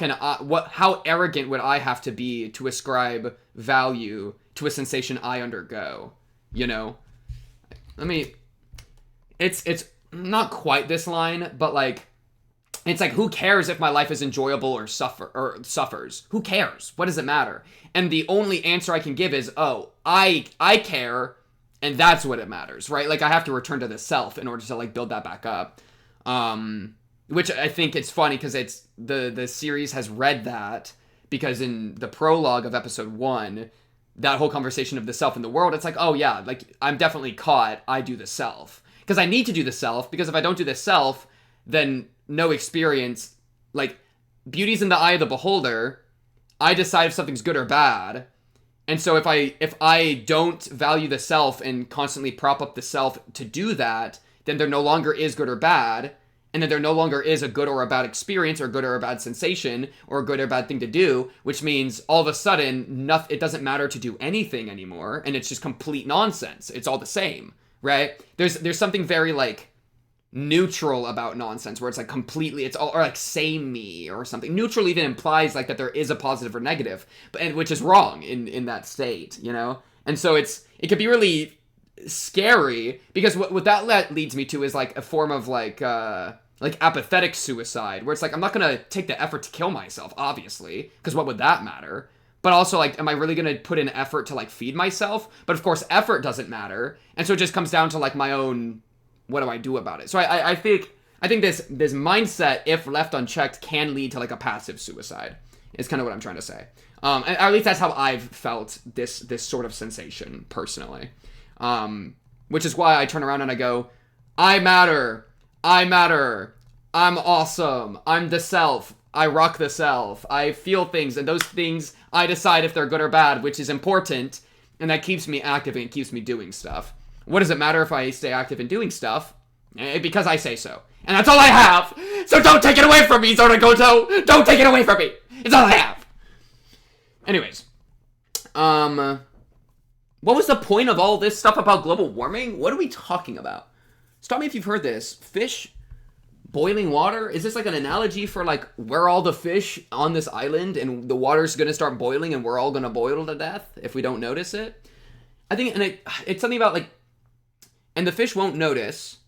arrogant would I have to be to ascribe value to a sensation I undergo, you know? It's not quite this line, but, like, it's like, who cares if my life is enjoyable or suffers? Who cares? What does it matter? And the only answer I can give is, oh, I care, and that's what it matters, right? Like, I have to return to the self in order to, like, build that back up. Which I think it's funny because it's the series has read that, because in the prologue of episode 1, that whole conversation of the self and the world, it's like, oh yeah, like, I'm definitely caught, I do the self. Because I need to do the self, because if I don't do the self, then no experience, like, beauty's in the eye of the beholder. I decide if something's good or bad. And so if I don't value the self and constantly prop up the self to do that, then there no longer is good or bad. And then there no longer is a good or a bad experience, or a good or a bad sensation, or a good or bad thing to do, which means all of a sudden, it doesn't matter to do anything anymore, and it's just complete nonsense. It's all the same, right? There's something very, like, neutral about nonsense, where it's, like, completely, it's all, or, like, samey or something. Neutral even implies, like, that there is a positive or negative, which is wrong in that state, you know? And so it could be really scary, because what that leads me to is like a form of like apathetic suicide, where it's like, I'm not gonna take the effort to kill myself, obviously, because what would that matter? But also, like, am I really gonna put in effort to like feed myself? But of course, effort doesn't matter, and so it just comes down to like my own, what do I do about it? So I think this mindset, if left unchecked, can lead to like a passive suicide. Is kind of what I'm trying to say. And at least that's how I've felt this sort of sensation personally. Which is why I turn around and I go, I matter, I'm awesome, I'm the self, I rock the self, I feel things, and those things I decide if they're good or bad, which is important, and that keeps me active and keeps me doing stuff. What does it matter if I stay active in doing stuff? Because I say so. And that's all I have! So don't take it away from me, Zaregoto! Don't take it away from me! It's all I have! Anyways. What was the point of all this stuff about global warming? What are we talking about? Stop me if you've heard this. Fish boiling water? Is this like an analogy for like we're all the fish on this island and the water's gonna start boiling and we're all gonna boil to death if we don't notice it? I think, and it's something about like, and the fish won't notice,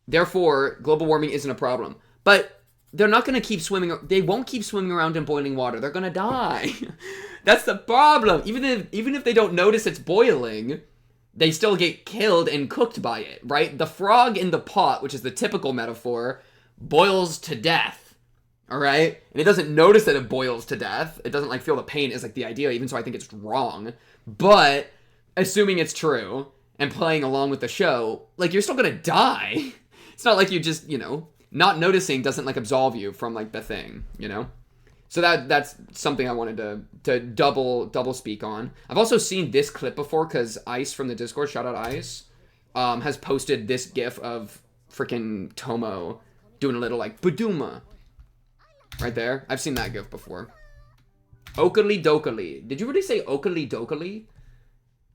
therefore global warming isn't a problem. But they're not gonna keep swimming, they won't keep swimming around in boiling water. They're gonna die. That's the problem. Even if they don't notice it's boiling, they still get killed and cooked by it, right? The frog in the pot, which is the typical metaphor, boils to death, all right? And it doesn't notice that it boils to death. It doesn't, like, feel the pain is, like, the idea, even so I think it's wrong. But, assuming it's true, and playing along with the show, like, you're still gonna die. It's not like you just, you know, not noticing doesn't, like, absolve you from, like, the thing, you know? So that's something I wanted to double speak on. I've also seen this clip before because Ice from the Discord, shout out Ice, has posted this gif of freaking Tomo doing a little like Buduma right there. I've seen that gif before. Okali dokali. Did you really say okali dokali?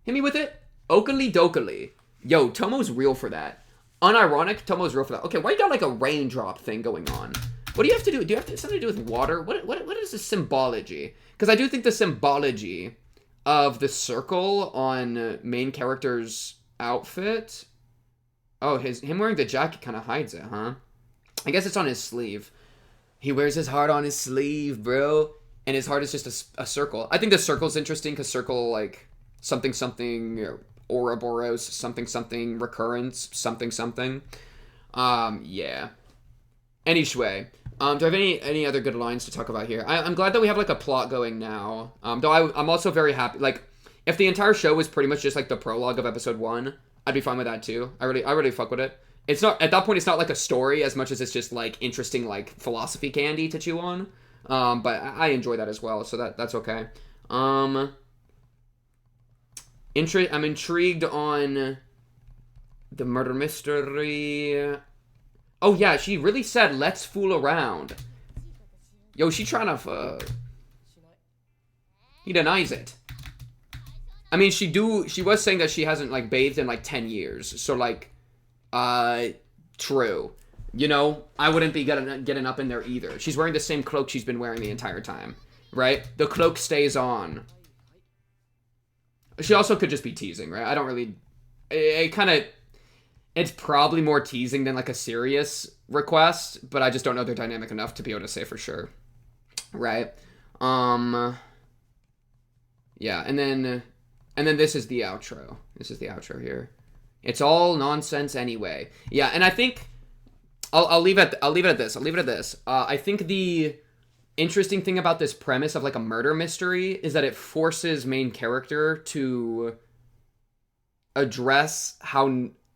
Hit me with it. Okali dokali. Yo, Tomo's real for that. Unironic, Tomo's real for that. Okay, why you got like a raindrop thing going on? What do you have to do? Do you have to something to do with water? What is the symbology? Because I do think the symbology of the circle on main character's outfit. Oh, him wearing the jacket kind of hides it, huh? I guess it's on his sleeve. He wears his heart on his sleeve, bro. And his heart is just a circle. I think the circle's interesting because circle, like, something, Ouroboros, something, recurrence, something. Yeah. Anyway. Do I have any other good lines to talk about here? I'm glad that we have, like, a plot going now. Though I'm also very happy. Like, if the entire show was pretty much just, like, the prologue of episode 1, I'd be fine with that, too. I really fuck with it. It's not, at that point, it's not, like, a story as much as it's just, like, interesting, like, philosophy candy to chew on. But I enjoy that as well, so that's okay. I'm intrigued on the murder mystery. Oh, yeah, she really said, let's fool around. Yo, she trying to, He denies it. I mean, she was saying that she hasn't, like, bathed in, like, 10 years. So, like, true. You know, I wouldn't be getting up in there either. She's wearing the same cloak she's been wearing the entire time. Right? The cloak stays on. She also could just be teasing, right? I don't really... It's probably more teasing than, like, a serious request, but I just don't know their dynamic enough to be able to say for sure. Right? Yeah, and then this is the outro. This is the outro here. It's all nonsense anyway. Yeah, and I think... I'll leave it at this. I think the interesting thing about this premise of, like, a murder mystery is that it forces main character to address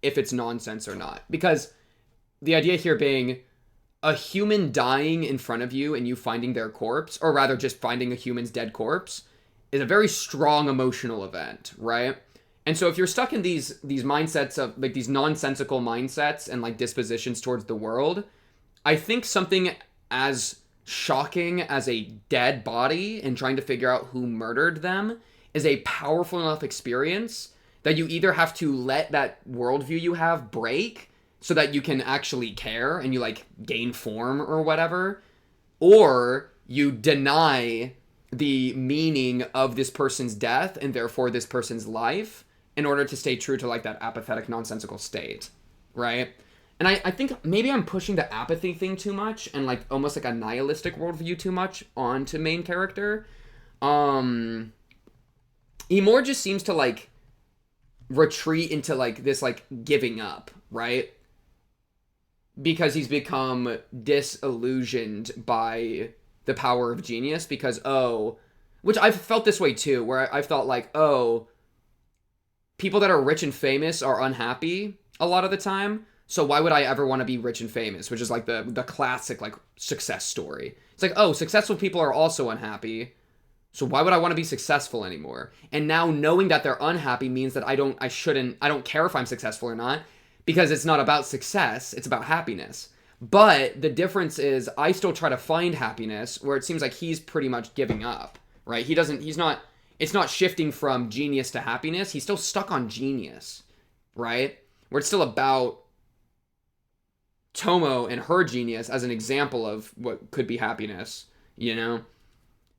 if it's nonsense or not. Because the idea here being a human dying in front of you and you finding their corpse, or rather just finding a human's dead corpse, is a very strong emotional event, right? And so if you're stuck in these mindsets of, like, these nonsensical mindsets and, like, dispositions towards the world, I think something as shocking as a dead body and trying to figure out who murdered them is a powerful enough experience that you either have to let that worldview you have break so that you can actually care and you, like, gain form or whatever, or you deny the meaning of this person's death and therefore this person's life in order to stay true to like that apathetic, nonsensical state, right? And I think maybe I'm pushing the apathy thing too much and like almost like a nihilistic worldview too much onto main character. He more just seems to like retreat into like this like giving up, right? Because he's become disillusioned by the power of genius because, which I've felt this way too, where I've thought like, people that are rich and famous are unhappy a lot of the time. So why would I ever want to be rich and famous? Which is like the classic like success story. It's like, successful people are also unhappy. So why would I want to be successful anymore? And now knowing that they're unhappy means that I don't care if I'm successful or not, because it's not about success, it's about happiness. But the difference is I still try to find happiness, where it seems like he's pretty much giving up, right? It's not shifting from genius to happiness. He's still stuck on genius, right? Where it's still about Tomo and her genius as an example of what could be happiness, you know?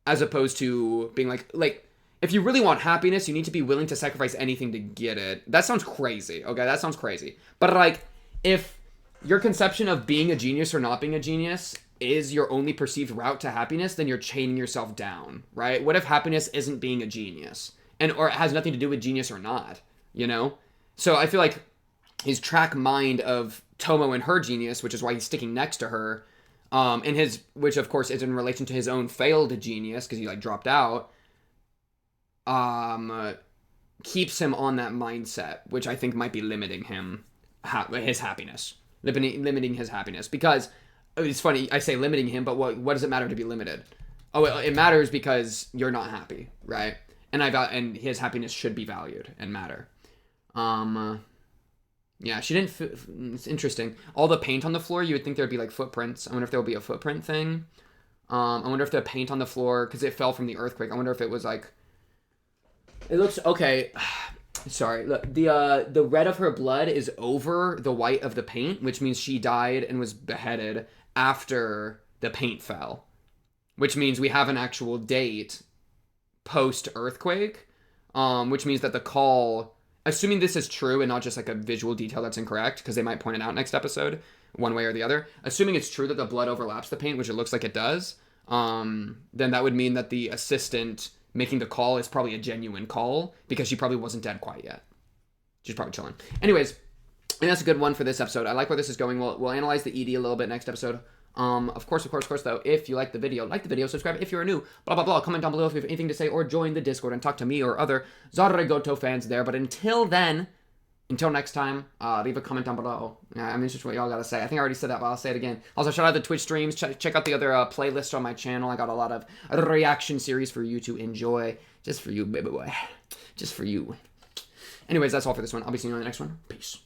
As opposed to being like, if you really want happiness, you need to be willing to sacrifice anything to get it. That sounds crazy, okay? That sounds crazy. But like, if your conception of being a genius or not being a genius is your only perceived route to happiness, then you're chaining yourself down, right? What if happiness isn't being a genius? Or it has nothing to do with genius or not, you know? So I feel like his track mind of Tomo and her genius, which is why he's sticking next to her, which of course is in relation to his own failed genius, because he like dropped out, keeps him on that mindset, which I think might be limiting his happiness. Limiting his happiness. Because, it's funny, I say limiting him, but what does it matter to be limited? It matters because you're not happy, right? And his happiness should be valued and matter. Yeah, she didn't... It's interesting. All the paint on the floor, you would think there'd be, like, footprints. I wonder if there'll be a footprint thing. I wonder if the paint on the floor... Because it fell from the earthquake. I wonder if it was, like... It looks... Okay. Sorry. Look, the red of her blood is over the white of the paint, which means she died and was beheaded after the paint fell. Which means we have an actual date post-earthquake. Which means that the call... Assuming this is true and not just like a visual detail that's incorrect, because they might point it out next episode, one way or the other. Assuming it's true that the blood overlaps the paint, which it looks like it does, then that would mean that the assistant making the call is probably a genuine call, because she probably wasn't dead quite yet. She's probably chilling. Anyways, and that's a good one for this episode. I like where this is going. We'll analyze the ED a little bit next episode. Of course, though, if you like the video, subscribe if you're new, blah, blah, blah. Comment down below if you have anything to say, or join the Discord and talk to me or other Zaregoto fans there. But until next time, leave a comment down below. I'm interested in what y'all got to say. I think I already said that, but I'll say it again. Also, shout out the Twitch streams. Check out the other playlists on my channel. I got a lot of reaction series for you to enjoy. Just for you, baby boy. Just for you. Anyways, that's all for this one. I'll be seeing you on the next one. Peace.